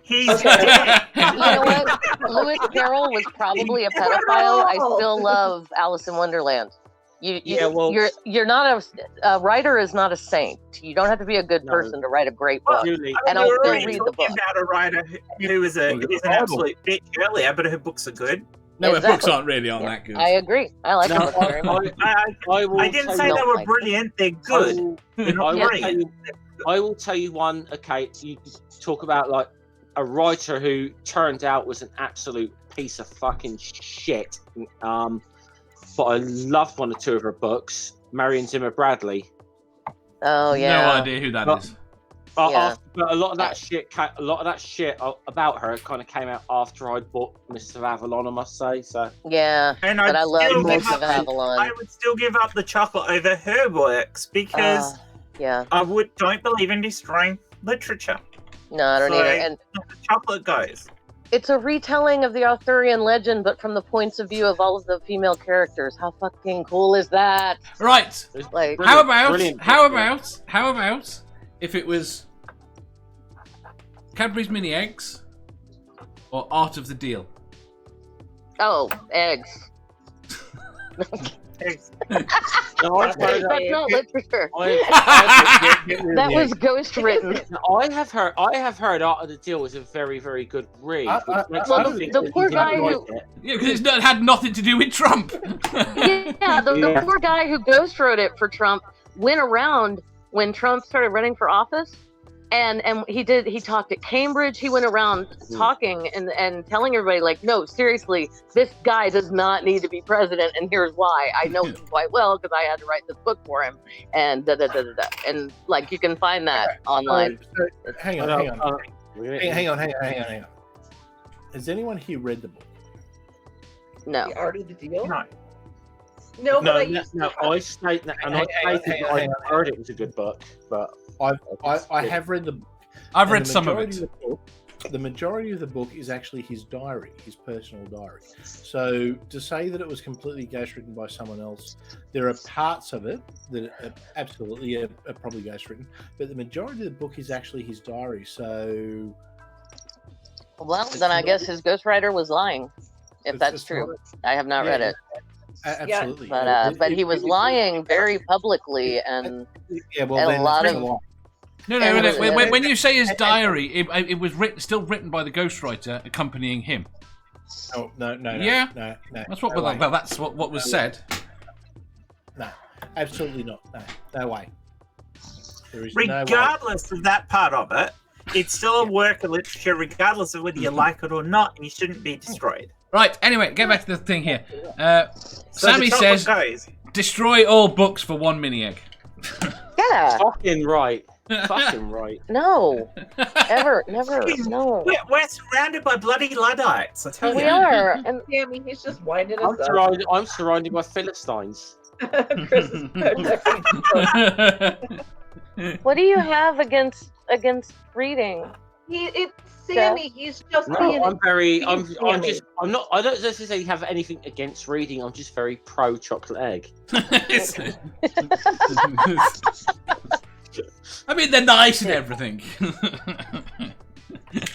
He's dead. You know what? Lewis Carroll was probably a pedophile. I still love Alice in Wonderland. You're not a writer is not a saint. You don't have to be a good person to write a great book. And I'll still read the book. About a writer who is an absolute bitch earlier, but her books are good. No, her books aren't really that good. I agree. I like them very much. I didn't say they were brilliant. They're good. I will tell you one. Okay, you talk about like a writer who turned out was an absolute piece of fucking shit. But I loved one or two of her books. Marion Zimmer Bradley. Oh yeah. No idea who that is. But a lot of that shit about her kind of came out after I bought Mists of Avalon, I must say. So yeah, and but I love Mists of Avalon. I would still give up the chocolate over her works because I don't believe in destroying literature. No, I don't either. And the chocolate goes. It's a retelling of the Arthurian legend, but from the points of view of all of the female characters. How fucking cool is that? Right. Like, how about if it was Cadbury's Mini Eggs or Art of the Deal? Oh, eggs. That's not literature. That was ghost written. I have heard Art of the Deal was a very, very good read. The poor guy who because it had nothing to do with Trump. The poor guy who ghost wrote it for Trump went around when Trump started running for office And he talked at Cambridge. He went around talking and telling everybody, like, no, seriously, this guy does not need to be president, and here's why. I know him quite well because I had to write this book for him, and and like you can find that online. Hang on. Has anyone here read the book? No. The Art of the Deal? No. No, but I I stated that, and I stated that I heard it was a good book, but I have read the book. I've read some of it. The majority of the book is actually his diary, his personal diary. So to say that it was completely ghostwritten by someone else, there are parts of it that are absolutely are probably ghostwritten, but the majority of the book is actually his diary. So, Well, then I guess his ghostwriter was lying, if that's true. I have not read it. Absolutely. But he was lying very publicly, and yeah, well, a lot of. No. When you say his diary, it was still written by the ghostwriter accompanying him. No. Yeah, no. That's what. Well, that's what was said. No, absolutely not. No way. There is Regardless of that part of it, it's still a work of literature, regardless of whether you like it or not, and you shouldn't be destroyed. Right. Anyway, get back to the thing here. So Sammy the says, goes, "Destroy all books for 1 mini egg." Yeah. fucking right. Fucking right. No. Ever. Never. No. We're surrounded by bloody Luddites, I tell you. We are. And Sammy, he's just winding us up. I'm surrounded by Philistines. Chris is what do you have against reading? it's Sammy. He's just No, being. I'm not. I don't necessarily have anything against reading. I'm just very pro chocolate egg. I mean, they're nice and everything. The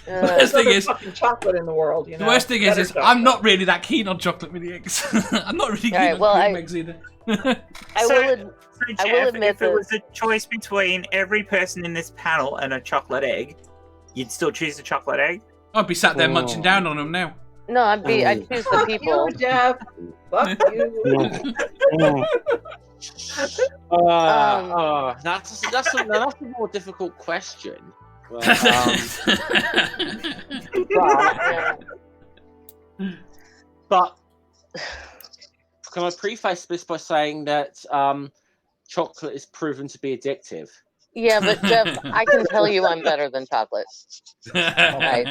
worst thing is, fucking chocolate in the world. You know? the worst thing is Better I'm not really that keen on chocolate mini eggs. I'm not really keen on cream eggs either. I will admit if it was a choice between every person in this panel and a chocolate egg, you'd still choose a chocolate egg? I'd be sat there munching down on them now. No, I'd choose the people. You, Jeff. Fuck you. That's a more difficult question. Well, but can I preface this by saying that chocolate is proven to be addictive? Yeah, but Jeff, I can tell you I'm better than chocolate. I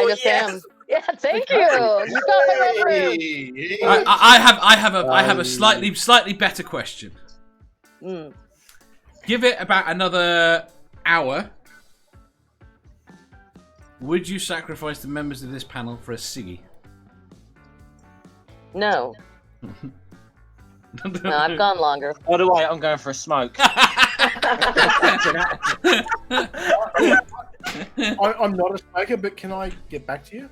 just am. Yeah, thank you. You got my reference. I have a slightly better question. Give it about another hour. Would you sacrifice the members of this panel for a ciggy? No. No, I've gone longer. By the way, I'm going for a smoke. I'm not a smoker, but can I get back to you?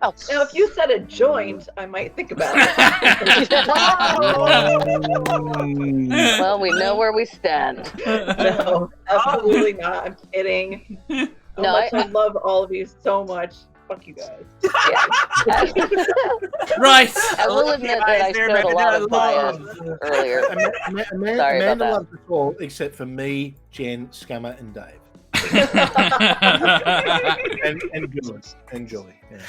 Now, if you said a joint, I might think about it. Well, we know where we stand. No, absolutely not. I'm kidding. I love all of you so much. Fuck you guys. Yeah. Right. I will admit that I showed a lot of bias earlier. Sorry Amanda about that. loves us all except for me, Jen, Scummer, and Dave. and Julie. Yeah.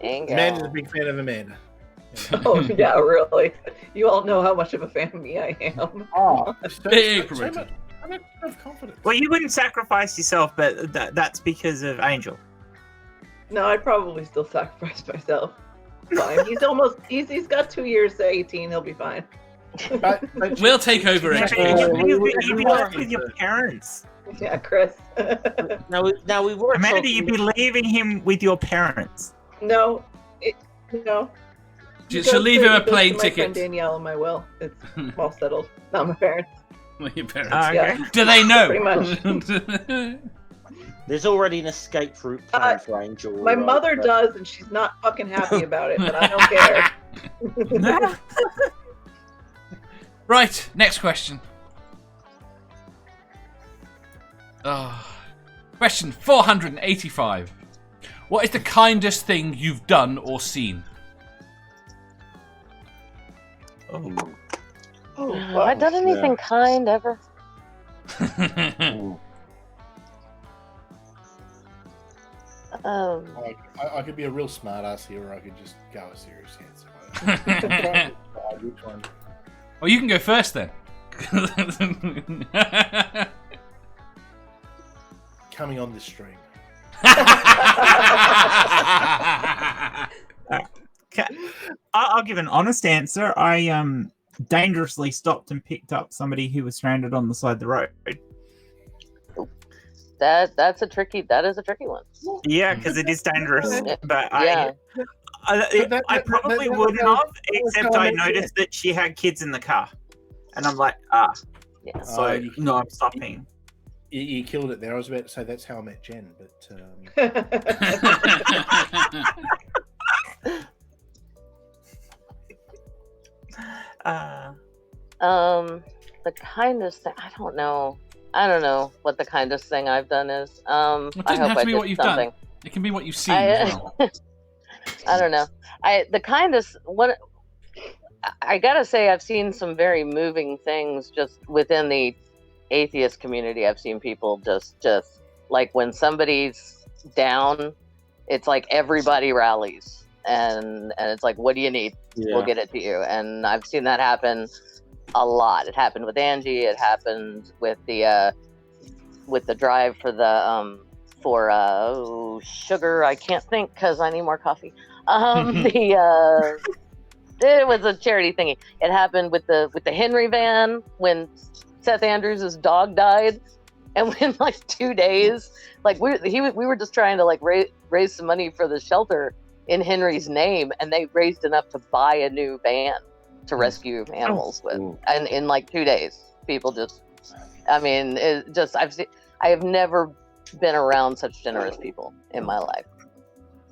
Amanda's a big fan of Amanda. Yeah. Oh yeah, really. You all know how much of a fan of me I am. Oh, Big so promoter. much confidence. Well, you wouldn't sacrifice yourself, but that's because of Angel. No, I'd probably still sacrifice myself. Fine. He's got 2 years to 18. He'll be fine. But We'll take over education. You'd be left with your parents. Yeah, Chris. Now we were Amanda, talking- you'd be leaving him with your parents. No. She'll leave him a plane My friend ticket. Danielle and my will. It's all settled. Not my parents. Your parents. Okay. Yeah. Do they know? Pretty much. There's already an escape route planned for Angel. My mother does, and she's not fucking happy about it, but I don't care. Right, next question. Question 485. What is the kindest thing you've done or seen? Oh. Oh, Have I done anything kind ever? I could be a real smart ass here, or I could just go a serious answer. Well, you can go first then. Coming on this stream. I'll give an honest answer. I dangerously stopped and picked up somebody who was stranded on the side of the road. That is a tricky one. Yeah, because it is dangerous. But Yeah. I probably wouldn't have, except I noticed that she had kids in the car, and I'm like, Yeah. so no, I'm stopping. You killed it there. I was about to say that's how I met Jen, but The kindest thing, I don't know what the kindest thing I've done is. It doesn't have to be what you've done. It can be what you've seen as well. I don't know. The kindest, what I gotta say, I've seen some very moving things just within the atheist community. I've seen people just like when somebody's down, it's like everybody rallies and it's like, what do you need? We'll get it to you. And I've seen that happen a lot. It happened with Angie. It happened with the drive for the sugar. I can't think because I need more coffee. It was a charity thingy. It happened with the Henry van when Seth Andrews' dog died, and within like 2 days, like we were just trying to like raise some money for the shelter in Henry's name, and they raised enough to buy a new van to rescue animals with, and in like 2 days, people just, I mean, I have never been around such generous people in my life.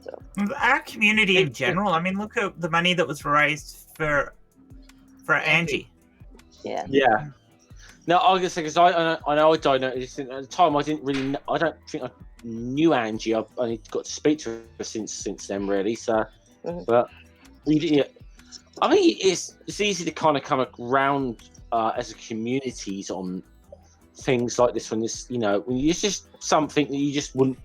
So our community in general, I mean, look at the money that was raised for Angie. Yeah. Yeah. No, I was gonna say, because I know I don't know. At the time, I didn't really. I don't think I knew Angie. I've only got to speak to her since then, really. So, but yeah, I mean, it's easy to kind of come around as a community on things like this when it's just something that you just wouldn't.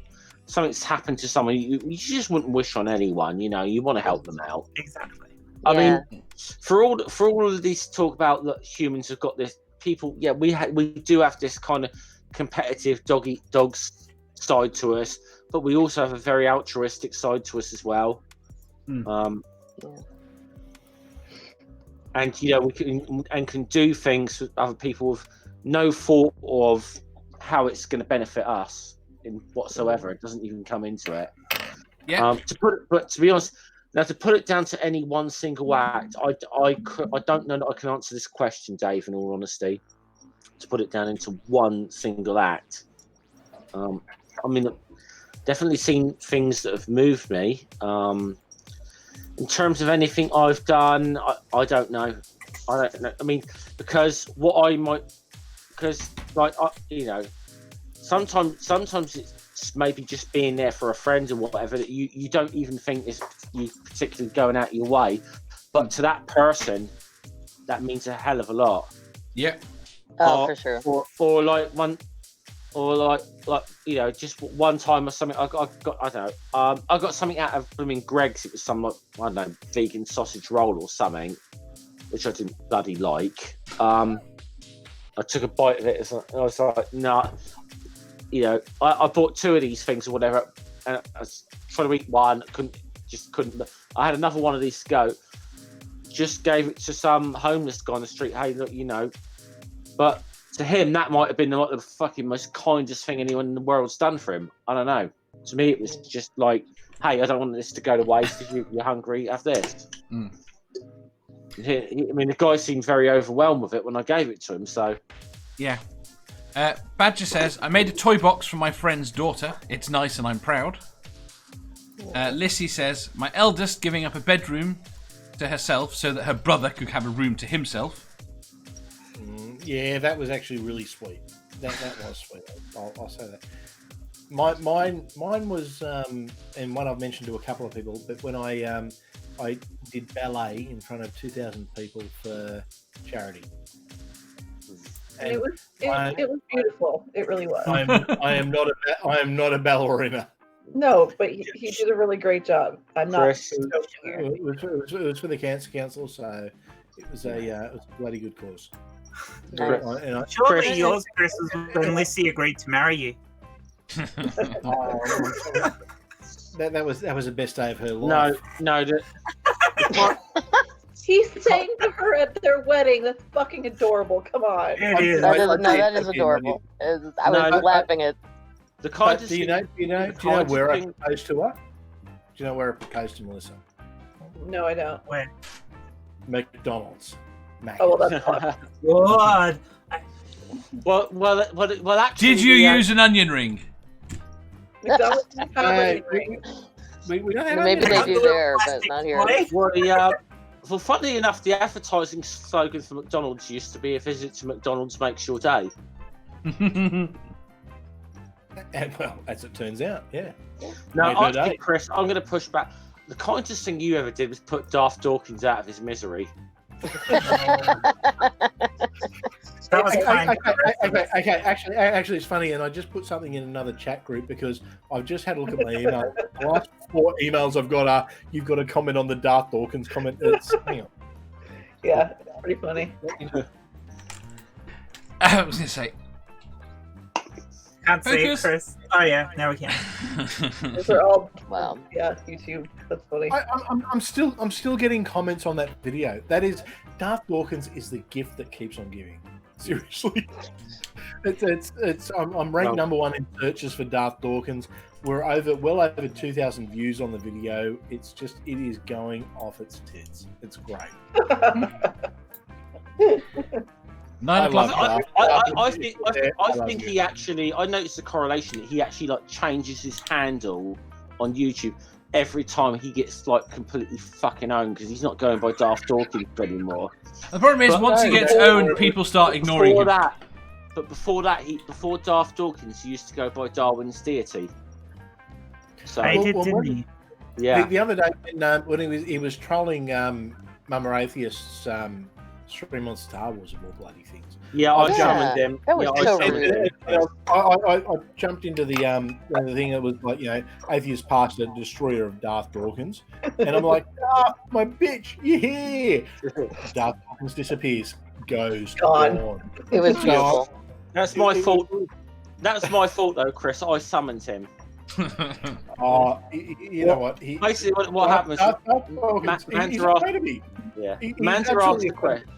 Something's happened to someone you just wouldn't wish on anyone. You want to help them out. Exactly. I mean, for all of this talk about that humans have got this. People, we do have this kind of competitive dogs side to us, but we also have a very altruistic side to us as well. And we can do things with other people with no thought of how it's going to benefit us in whatsoever. It doesn't even come into it. Yeah. To be honest, now to put it down to any one single act, I don't know that I can answer this question, Dave. In all honesty, to put it down into one single act, I mean, definitely seen things that have moved me. In terms of anything I've done, I don't know. I don't know. I mean, because sometimes it's maybe just being there for a friend or whatever that you don't even think is you particularly going out your way, but to that person that means a hell of a lot. Yeah. For sure. Or like just one time or something. I got something out of blooming Greg's. It was some like, I don't know, vegan sausage roll or something, which I didn't bloody like. I took a bite of it and I was like, nah. I bought 2 of these things or whatever, and I was trying to eat one, couldn't. I had another one of these to go. Just gave it to some homeless guy on the street. Hey, look, but to him that might have been the fucking most kindest thing anyone in the world's done for him. I don't know. To me, it was just like, hey, I don't want this to go to waste. If you're hungry, have this. I mean, the guy seemed very overwhelmed with it when I gave it to him. So, yeah. Badger says, I made a toy box for my friend's daughter. It's nice and I'm proud. Lissy says, my eldest giving up a bedroom to herself so that her brother could have a room to himself. Yeah, that was actually really sweet. That was sweet. I'll say that. Mine was, and one I've mentioned to a couple of people, but when I I did ballet in front of 2,000 people for charity. And it was beautiful. It really was. I am not a ballerina. No, but he did a really great job. I'm not. Chris. It was for the Cancer Council, so it was a bloody good cause. Nice. Surely Chris- yours, Chris, was when Lissy agreed to marry you. That was the best day of her life. No. He sang to her at their wedding. That's fucking adorable. Come on. It is. That is adorable. I was laughing at. The kind But of do you know where I proposed to her? Do you know where I proposed to Melissa? No, I don't. When? McDonald's. Oh, well, that's fun. God. well, actually, Did you use an onion ring? McDonald's Hey, we don't have Maybe they any- do there, but not here. Well, funnily enough, the advertising slogan for McDonald's used to be "A visit to McDonald's makes your day." And well, as it turns out, yeah. Now, Made her I day. think, Chris, I'm going to push back. The kindest thing you ever did was put Daft Dawkins out of his misery. That was fine. Okay. Actually, it's funny, and I just put something in another chat group because I've just had a look at my email. The last 4 emails I've got are, you've got a comment on the Darth Dawkins comment. Hang on. Yeah, it's pretty funny. I was going to say. Can't see it, Focus. Chris. Oh yeah, now we can. Those are all. Wow. Yeah, YouTube. That's funny. I'm still getting comments on that video. That is, Darth Dawkins is the gift that keeps on giving. Seriously, I'm ranked number 1 in searches for Darth Dawkins. We're well over 2,000 views on the video. It is going off its tits. It's great. 9 o'clock. I think he actually. I noticed a correlation that he actually changes his handle on YouTube every time he gets completely fucking owned because he's not going by Daft Dawkins anymore. The problem is, once he gets owned, people start ignoring him. Before Daft Dawkins, he used to go by Darwin's deity. So I did, didn't he? yeah, The other day when he was trolling Momma Atheist's stream on Star Wars and all bloody things. yeah, I Yeah, summoned him. that was so rude. I jumped into the thing that was atheist pastor, destroyer of Darth Dawkins, and I'm like, my bitch, yeah. Darth Dawkins disappears, goes gone. It was beautiful. That's my fault. That's my fault though, Chris. I summoned him. You know what? Basically, what happened was he's afraid of me. yeah. He's Manta absolutely asked the question.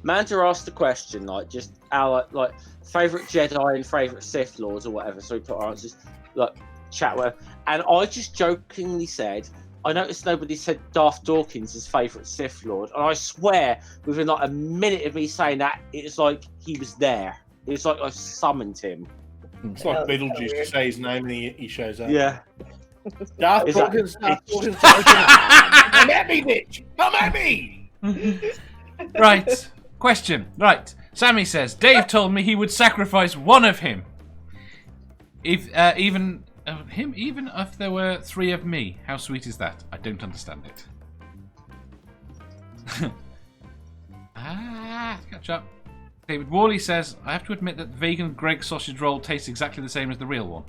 Manta asked the question, just our favorite Jedi and favorite Sith lords or whatever. So we put our answers chat with, and I just jokingly said, I noticed nobody said Darth Dawkins' his favorite Sith lord, and I swear within a minute of me saying that, it's like he was there. It's like I summoned him. It's like Beetlejuice. You say his name and he shows up. Yeah. Darth Is that- Dawkins. Come at me, bitch! Come at me! Right. Question. Right. Sammy says, Dave told me he would sacrifice one of him. Even if there were 3 of me. How sweet is that? I don't understand it. Catch up. David Worley says, I have to admit that the vegan Greg sausage roll tastes exactly the same as the real one.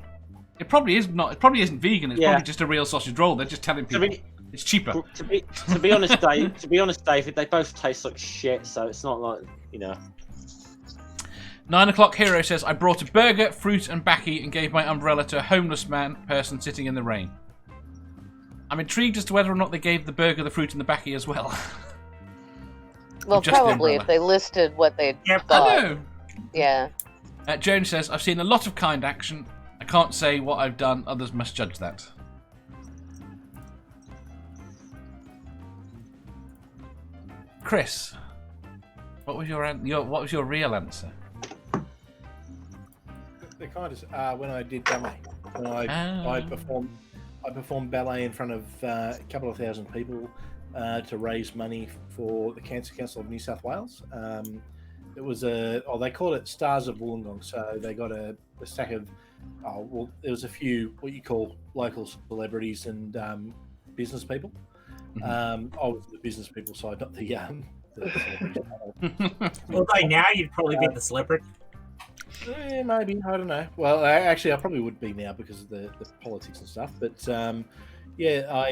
It probably is not. It probably isn't vegan. It's probably just a real sausage roll. They're just telling people it's cheaper. To be honest, Dave. To be honest, David, they both taste like shit. So it's not 9 o'clock hero says, I brought a burger, fruit, and baccy and gave my umbrella to a homeless person sitting in the rain. I'm intrigued as to whether or not they gave the burger, the fruit, and the baccy as well. Well, Just the probably if umbrella. they listed what they I thought. know. Yeah. Joan says, I've seen a lot of kind action. I can't say what I've done. Others must judge that. Chris, what was your real answer? The kindest when I did ballet. When I performed ballet in front of a couple of thousand people to raise money for the Cancer Council of New South Wales. It was they called it Stars of Wollongong. So they got a stack of there was a few what you call local celebrities and business people, I was the business people side, not the celebrity side. Although now you'd probably be the celebrity. Maybe, I don't know. Well, actually, I probably would be now because of the politics and stuff. But yeah,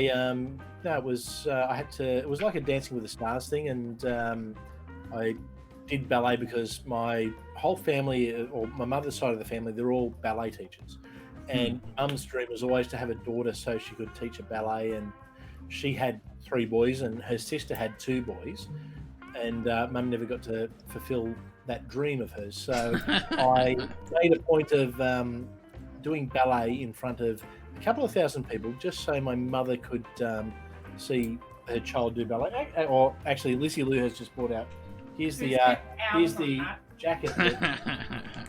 it was I had to. It was like a Dancing with the Stars thing, and I did ballet because my whole family, or my mother's side of the family, they're all ballet teachers. And Mum's dream was always to have a daughter so she could teach a ballet, and she had 3 boys, and her sister had 2 boys, and Mum never got to fulfill that dream of hers. So I made a point of doing ballet in front of a couple of thousand people, just so my mother could see her child do ballet. Or actually, Lissy Lou has just brought out. Here's the jacket that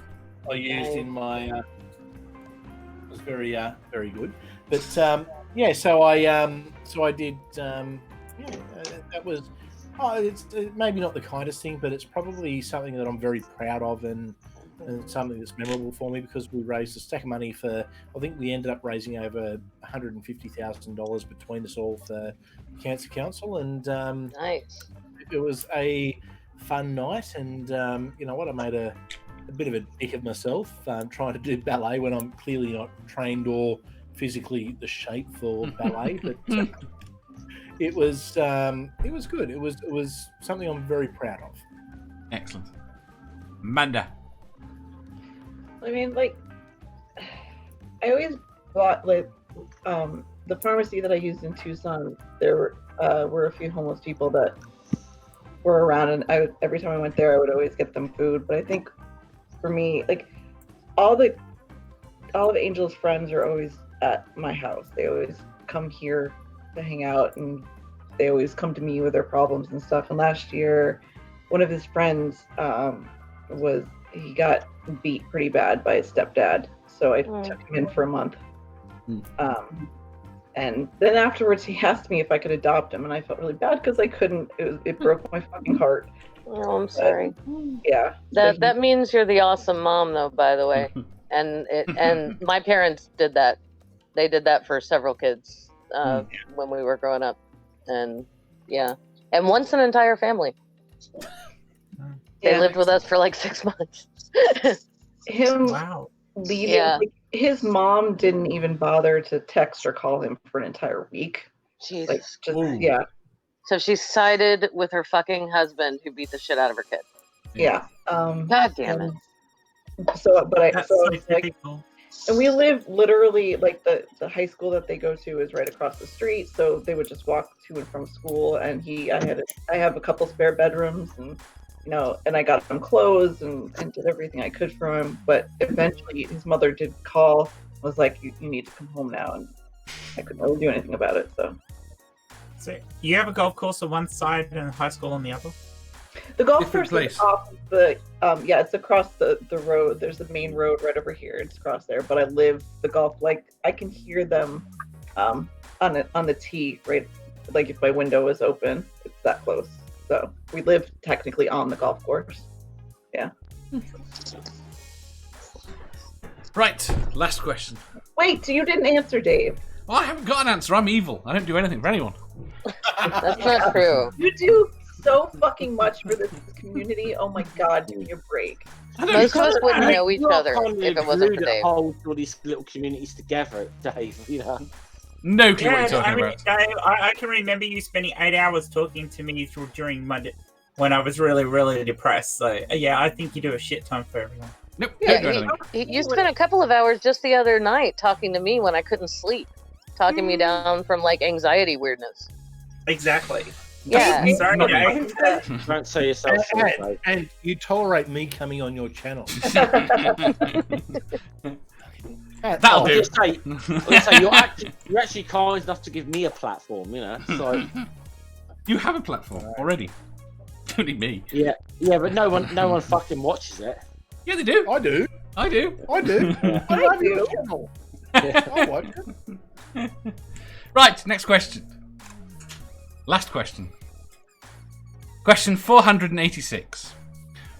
I used in my. It was very good. But yeah, so I did. That was. Oh, it's maybe not the kindest thing, but it's probably something that I'm very proud of, and something that's memorable for me, because we raised a stack of money for. I think we ended up raising over $150,000 between us all for Cancer Council, and Nice. it was a fun night. And you know what, I made a bit of a dick of myself trying to do ballet when I'm clearly not trained or physically the shape for ballet, but. It was good. It was something I'm very proud of. Excellent. Amanda. I mean, like, I always bought, like, the pharmacy that I used in Tucson, there were a few homeless people that were around, and every time I went there, I would always get them food. But I think for me, like, all of Angel's friends are always at my house. They always come here to hang out, and they always come to me with their problems and stuff. And last year, one of his friends he got beat pretty bad by his stepdad, so I took him in for a month. And then afterwards he asked me if I could adopt him, and I felt really bad because I couldn't. It broke my fucking heart. Oh, I'm sorry. Yeah, That means you're the awesome mom, though, by the way. And my parents did that. They did that for several kids. When we were growing up, and and once an entire family. They lived with us for like 6 months. Wow. Leaving, like, his mom didn't even bother to text or call him for an entire week. Jesus. Like, just, So she sided with her fucking husband who beat the shit out of her kid. Yeah. God damn it. So, but That's so so it's like, typical. and we live literally, like, the high school that they go to is right across the street, so they would just walk to and from school. And I have a couple spare bedrooms, and you know, and I got him clothes and did everything I could for him. But eventually his mother did call, was like, you need to come home now, and I couldn't really do anything about it. So you have a golf course on one side and a high school on the other? The golf Different course is place. off the it's across the road. There's a main road right over here. It's across there. But I can hear them on the tee, right? Like if my window is open, it's that close. So we live technically on the golf course. Yeah. Right, last question. Wait, you didn't answer, Dave. Well, I haven't got an answer. I'm evil. I don't do anything for anyone. That's not true. You do so fucking much for this community. Oh my god, give me a break. Most of us wouldn't know each other Kind if of it wasn't glue for that Dave. holds all these little communities together, Dave. You know. No clue what Yeah, you're talking I mean, about. I can remember you spending 8 hours talking to me during Monday when I was really, really depressed. So yeah, I think you do a shit ton for everyone. Nope, Yeah, don't do anything. you spent a couple of hours just the other night talking to me when I couldn't sleep, talking me down from like anxiety weirdness. Exactly. Yeah. Sorry, Not Dave. Don't say yourself short, Dave. And you tolerate me coming on your channel. That'll do. Let's say you're actually kind enough to give me a platform, you know. So You have a platform already. Only me. yeah, but no one fucking watches it. Yeah, they do. I do. I do. I do. I love your channel. I watch it. Right, next question. Last question. Question 486.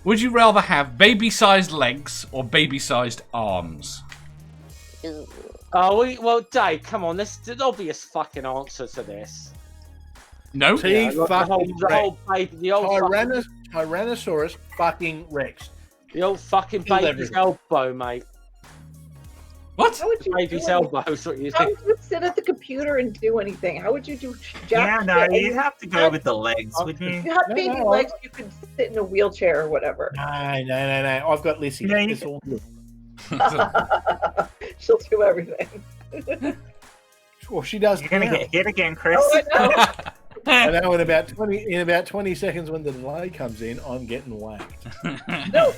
Would you rather have baby-sized legs or baby-sized arms? Oh, well, Dave, come on. There's an obvious fucking answer to this. No. T the fucking whole baby, the old fucking, Tyrannosaurus fucking Rex. the old fucking Killed baby's everything. elbow, mate. What? How would you Baby's do elbow is what you How think. would you sit at the computer and do anything? How would you do jack Yeah, no, shit? you'd have to go with the legs, wouldn't you? If you had No, baby no. legs, you could sit in a wheelchair or whatever. No. I've got Lissy. No, you- It's all good. She'll do everything. Well, she does. You're gonna now. get hit again, Chris. Oh, I know. I know in about 20 seconds when the delay comes in, I'm getting whacked. No.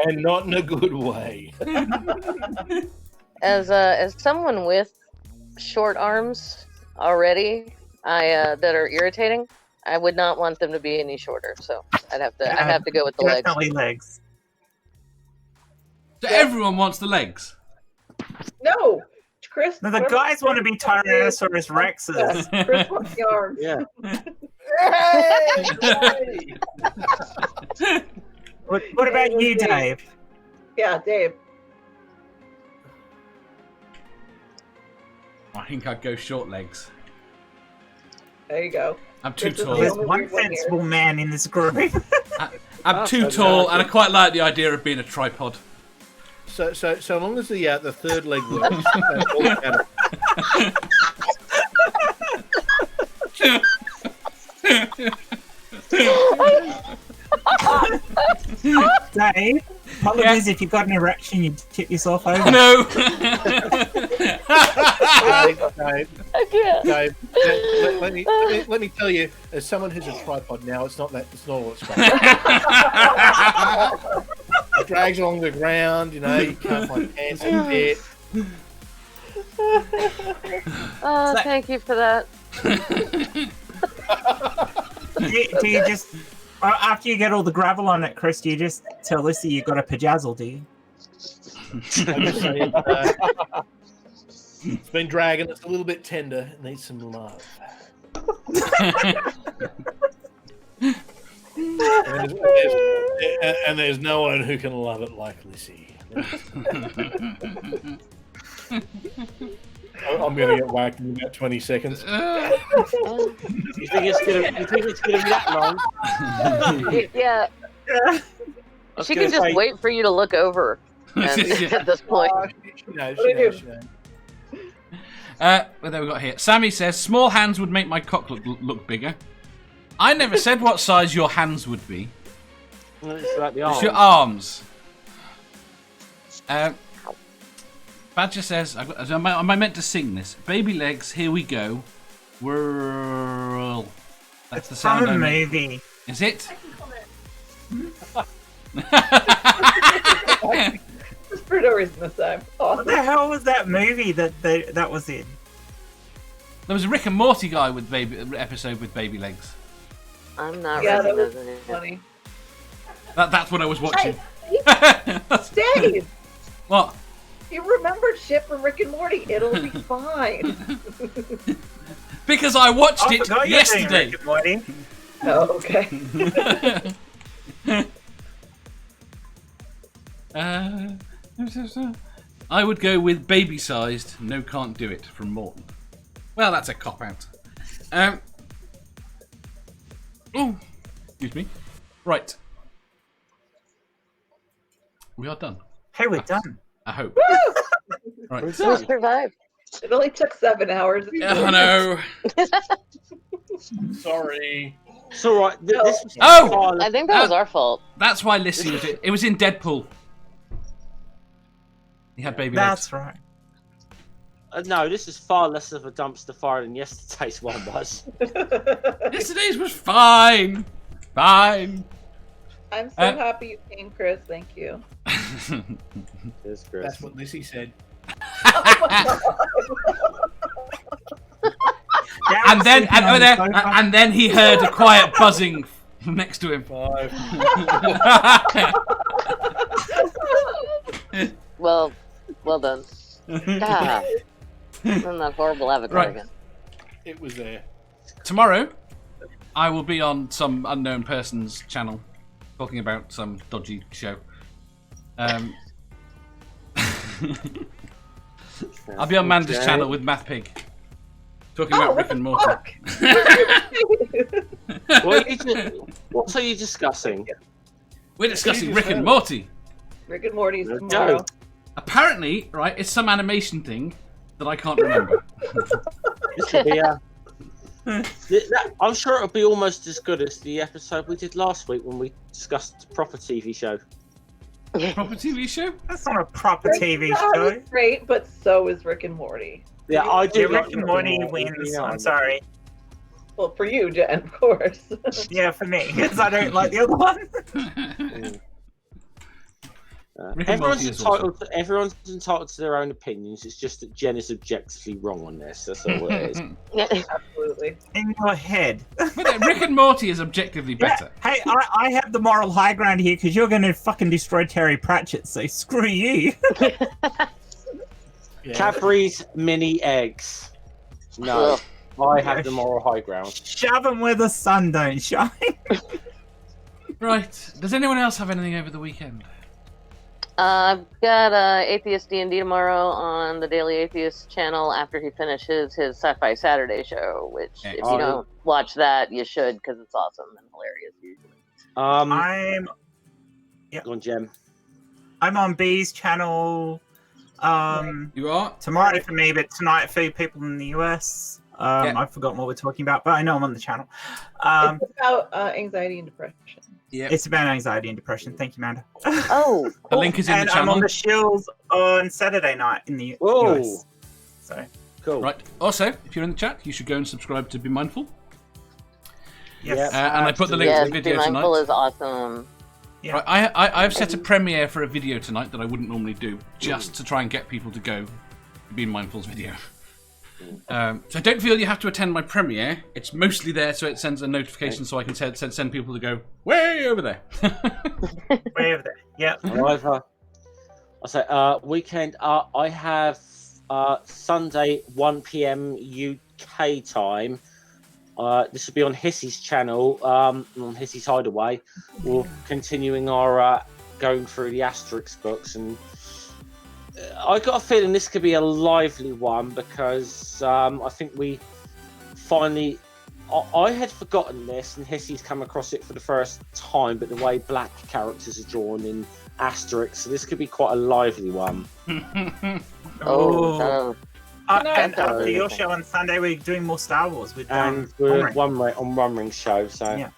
And not in a good way. As someone with short arms already, that are irritating, I would not want them to be any shorter. So I'd have to go with the legs. Definitely legs. So everyone wants the legs. No. Chris. No, the guys want to be Tyrannosaurus Rexes. Chris wants the arms. Yeah. What about you, Dave? Yeah, Dave. I think I'd go short legs. There you go. I'm too This is tall. the There's only one weird one here. sensible man in this group. I'm too tall, and I quite like the idea of being a tripod. So long as the third leg works, that's all that matters. Dave, apologies if you've got an erection, you tip yourself over. No. Dave, let me tell you, as someone who's a tripod now, it's not all it's about. It drags along the ground, you can't find pants in bed. Oh, thank you for that. Do you just, after you get all the gravel on it, Chris, do you just tell Lissy you got a pajazzle, do you? I just say it's been dragging, it's a little bit tender, it needs some love. And there's no one who can love it like Lissy. I'm going to get whacked in about 20 seconds. You think it's gonna be that long? Yeah. She can just wait for you to look over. At this point. She knows. What have we got here? Sammy says, small hands would make my cock look bigger. I never said what size your hands would be. It's like the It's arms. your arms. Badger says, am I meant to sing this? Baby legs, here we go. Whirl. That's the sound From a I make. movie. Is it? Just for no reason this time. What the hell was that movie that was in? There was a Rick and Morty guy with episode with baby legs. I'm not Yeah, that was recognizing it. funny. That's what I was watching. Dave, What? you remembered shit from Rick and Morty. It'll be fine. Because I watched it forgot you're doing yesterday. Rick and Morty. Oh, okay. I would go with baby-sized. No, can't do it from Morton. Well, that's a cop out. Oh, excuse me. Right, we are done. Hey, we're done. I hope. Woo! Right. We survived. It only took 7 hours. I know. Sorry. It's all right. This was Oh! I think that was our fault. That's why Lissy was it. It was in Deadpool. He had baby legs. That's right. No, this is far less of a dumpster fire than yesterday's one was. Yesterday's was fine. Fine. I'm so happy you came, Chris. Thank you. Cheers, Chris. That's what Lissy said. And then he heard a quiet buzzing next to him. 5. Well done. God. I'm that horrible avatar Right. again. It was there. Tomorrow, I will be on some unknown person's channel talking about some dodgy show. I'll be on Manda's channel with Math Pig Talking about Rick and Morty. What are you discussing? We're discussing Rick and Morty. Rick and Morty's tomorrow. Apparently, right, it's some animation thing that I can't remember. This will be, I'm sure it'll be almost as good as the episode we did last week when we discussed the proper TV show. Proper TV show? That's not a proper TV show. It's great, but so is Rick and Morty. Yeah, I do. Rick and Morty wins. I'm sorry. Well, for you, Jen, of course. Yeah, for me, because I don't like the other one. Everyone's entitled to their own opinions. It's just that Jen is objectively wrong on this. That's all it is. Absolutely. In your head. Rick and Morty is objectively better. Hey, I have the moral high ground here because you're going to fucking destroy Terry Pratchett, so screw you. Cadbury's Mini Eggs. No, I have the moral high ground. Shove them where the sun don't shine. Right. Does anyone else have anything over the weekend? I've got Atheist D&D tomorrow on the Daily Atheist channel after he finishes his Sci-Fi Saturday show, which if you don't watch that, you should because it's awesome and hilarious usually. Go on, Jem. I'm on B's channel. You are? Tomorrow for me, but tonight for people in the US. I've forgotten what we're talking about, but I know I'm on the channel. It's about anxiety and depression. Yeah, it's about anxiety and depression. Thank you, Amanda. Oh, the link is in the channel. I'm on the Shills on Saturday night in the US. So cool. Right. Also, if you're in the chat, you should go and subscribe to Be Mindful. Yes. And I put the link to the video Be tonight. Mindful is awesome. Yeah. Right, I've set a premiere for a video tonight that I wouldn't normally do, just to try and get people to go to Be Mindful's video. So don't feel you have to attend my premiere. It's mostly there so it sends a notification so I can send people to go way over there. Way over there. Yeah. I'll say weekend. I have Sunday 1 p.m. UK time. This will be on Hissy's channel, on Hissy's Hideaway. We're continuing our going through the Asterix books, and I got a feeling this could be a lively one because I think we finally. I had forgotten this, and Hissy's come across it for the first time. But the way black characters are drawn in Asterix, so this could be quite a lively one. And after your show on Sunday, we're doing more Star Wars with we're on One Ring show. So yeah.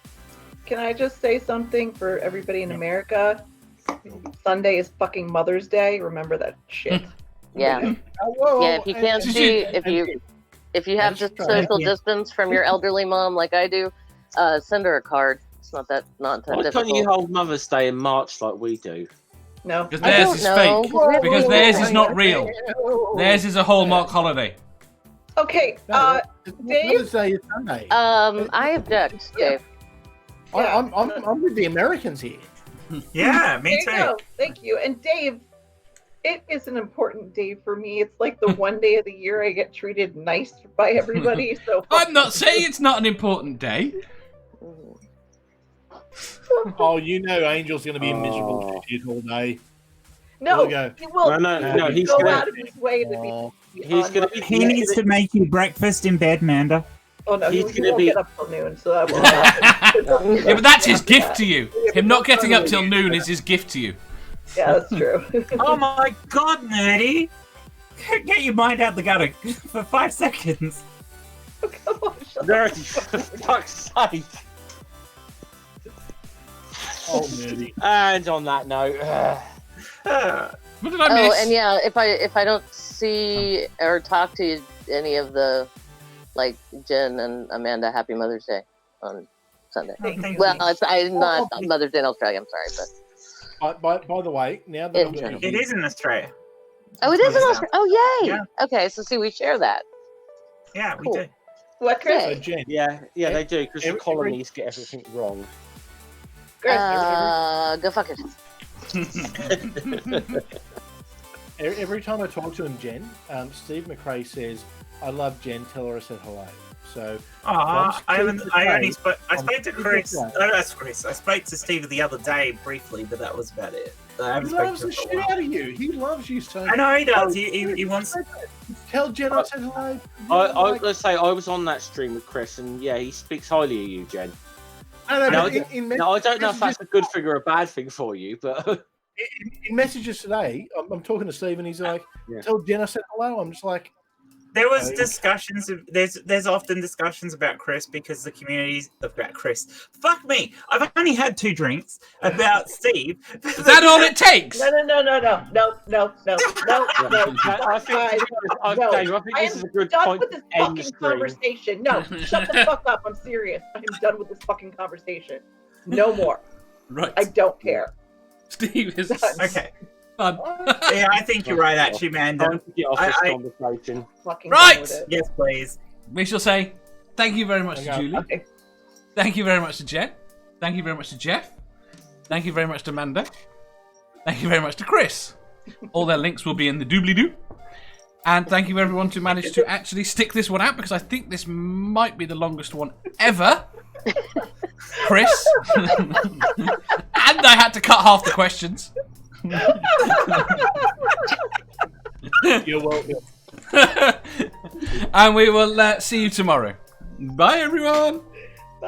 Can I just say something for everybody in America? Sunday is fucking Mother's Day. Remember that shit. Yeah. Yeah. If you can't see, if you have just social distance from your elderly mom like I do, send her a card. It's not that Why difficult. can't you hold Mother's Day in March like we do? No, because theirs is fake. Because theirs is not real. Theirs is a Hallmark holiday. Okay, Dave. Mother's Day is Sunday. I object, Dave. I'm with the Americans here. Yeah, me There you too. go. Thank you. And Dave, it is an important day for me. It's like the one day of the year I get treated nice by everybody. So I'm not saying it's not an important day. Oh, you know, Angel's going to be miserable all day. no, There he will. No, He's he's go gonna- out of his way to be. He needs to make you breakfast in bed, Manda. Oh no, he he's gonna won't be- get up till noon, so that won't happen. Yeah, but that's his gift to you. Him not getting up till noon is his gift to you. Yeah, that's true. Oh my god, nerdy! Get your mind out the gutter for 5 seconds. Come on, shut up. Nerdy, for fuck's sake. Oh, nerdy. And on that note, What did I miss? And yeah, if I don't see or talk to any of the like Jen and Amanda, happy Mother's Day on Sunday. Well, I'm not Mother's Day in Australia. I'm sorry, but By the way, now that I'm going It is in Australia. oh, it is in Australia. Oh, yay! Yeah. Okay, so see, we share that. Yeah, Cool. we do. What, Chris? Yay. Jen, yeah, they do because the Every- colonies get everything wrong. Chris, Go fuck it. every time I talk to him, Jen, Steve McRae says, "I love Jen. Tell her I said hello." So, I spoke to Chris. No, that's Chris. I spoke to Steve the other day briefly, but that was about it. I he haven't spoken loves to the him for a shit while. out of you. He loves you so I know he does. He wants. Tell Jen I said hello. I was gonna say I was on that stream with Chris, and yeah, he speaks highly of you, Jen. No, Now, but I don't know if that's a good thing or a bad thing for you, but in messages today, I'm talking to Steve, and he's like, "Tell Jen I said hello." I'm just like, There was discussions. There's often discussions about Chris because the community's about Chris. Fuck me! I've only had 2 drinks about Steve. Is that all it takes? No. I think this is a good done point with to this end the fucking stream. conversation. No, shut the fuck up. I'm serious. I am done with this fucking conversation. No more. Right. I don't care. Steve is Okay. fun. Yeah, I think you're right, actually, man. Time to get off this conversation. Fucking Right. done with it. Yes, please. We shall say thank you very much to Julie. Okay. Thank you very much to Jen. Thank you very much to Jeff. Thank you very much to Amanda. Thank you very much to Chris. All their links will be in the doobly-doo. And thank you everyone who managed to actually stick this one out, because I think this might be the longest one ever. Chris. And I had to cut half the questions. "You're welcome." And we will see you tomorrow. Bye, everyone. Bye.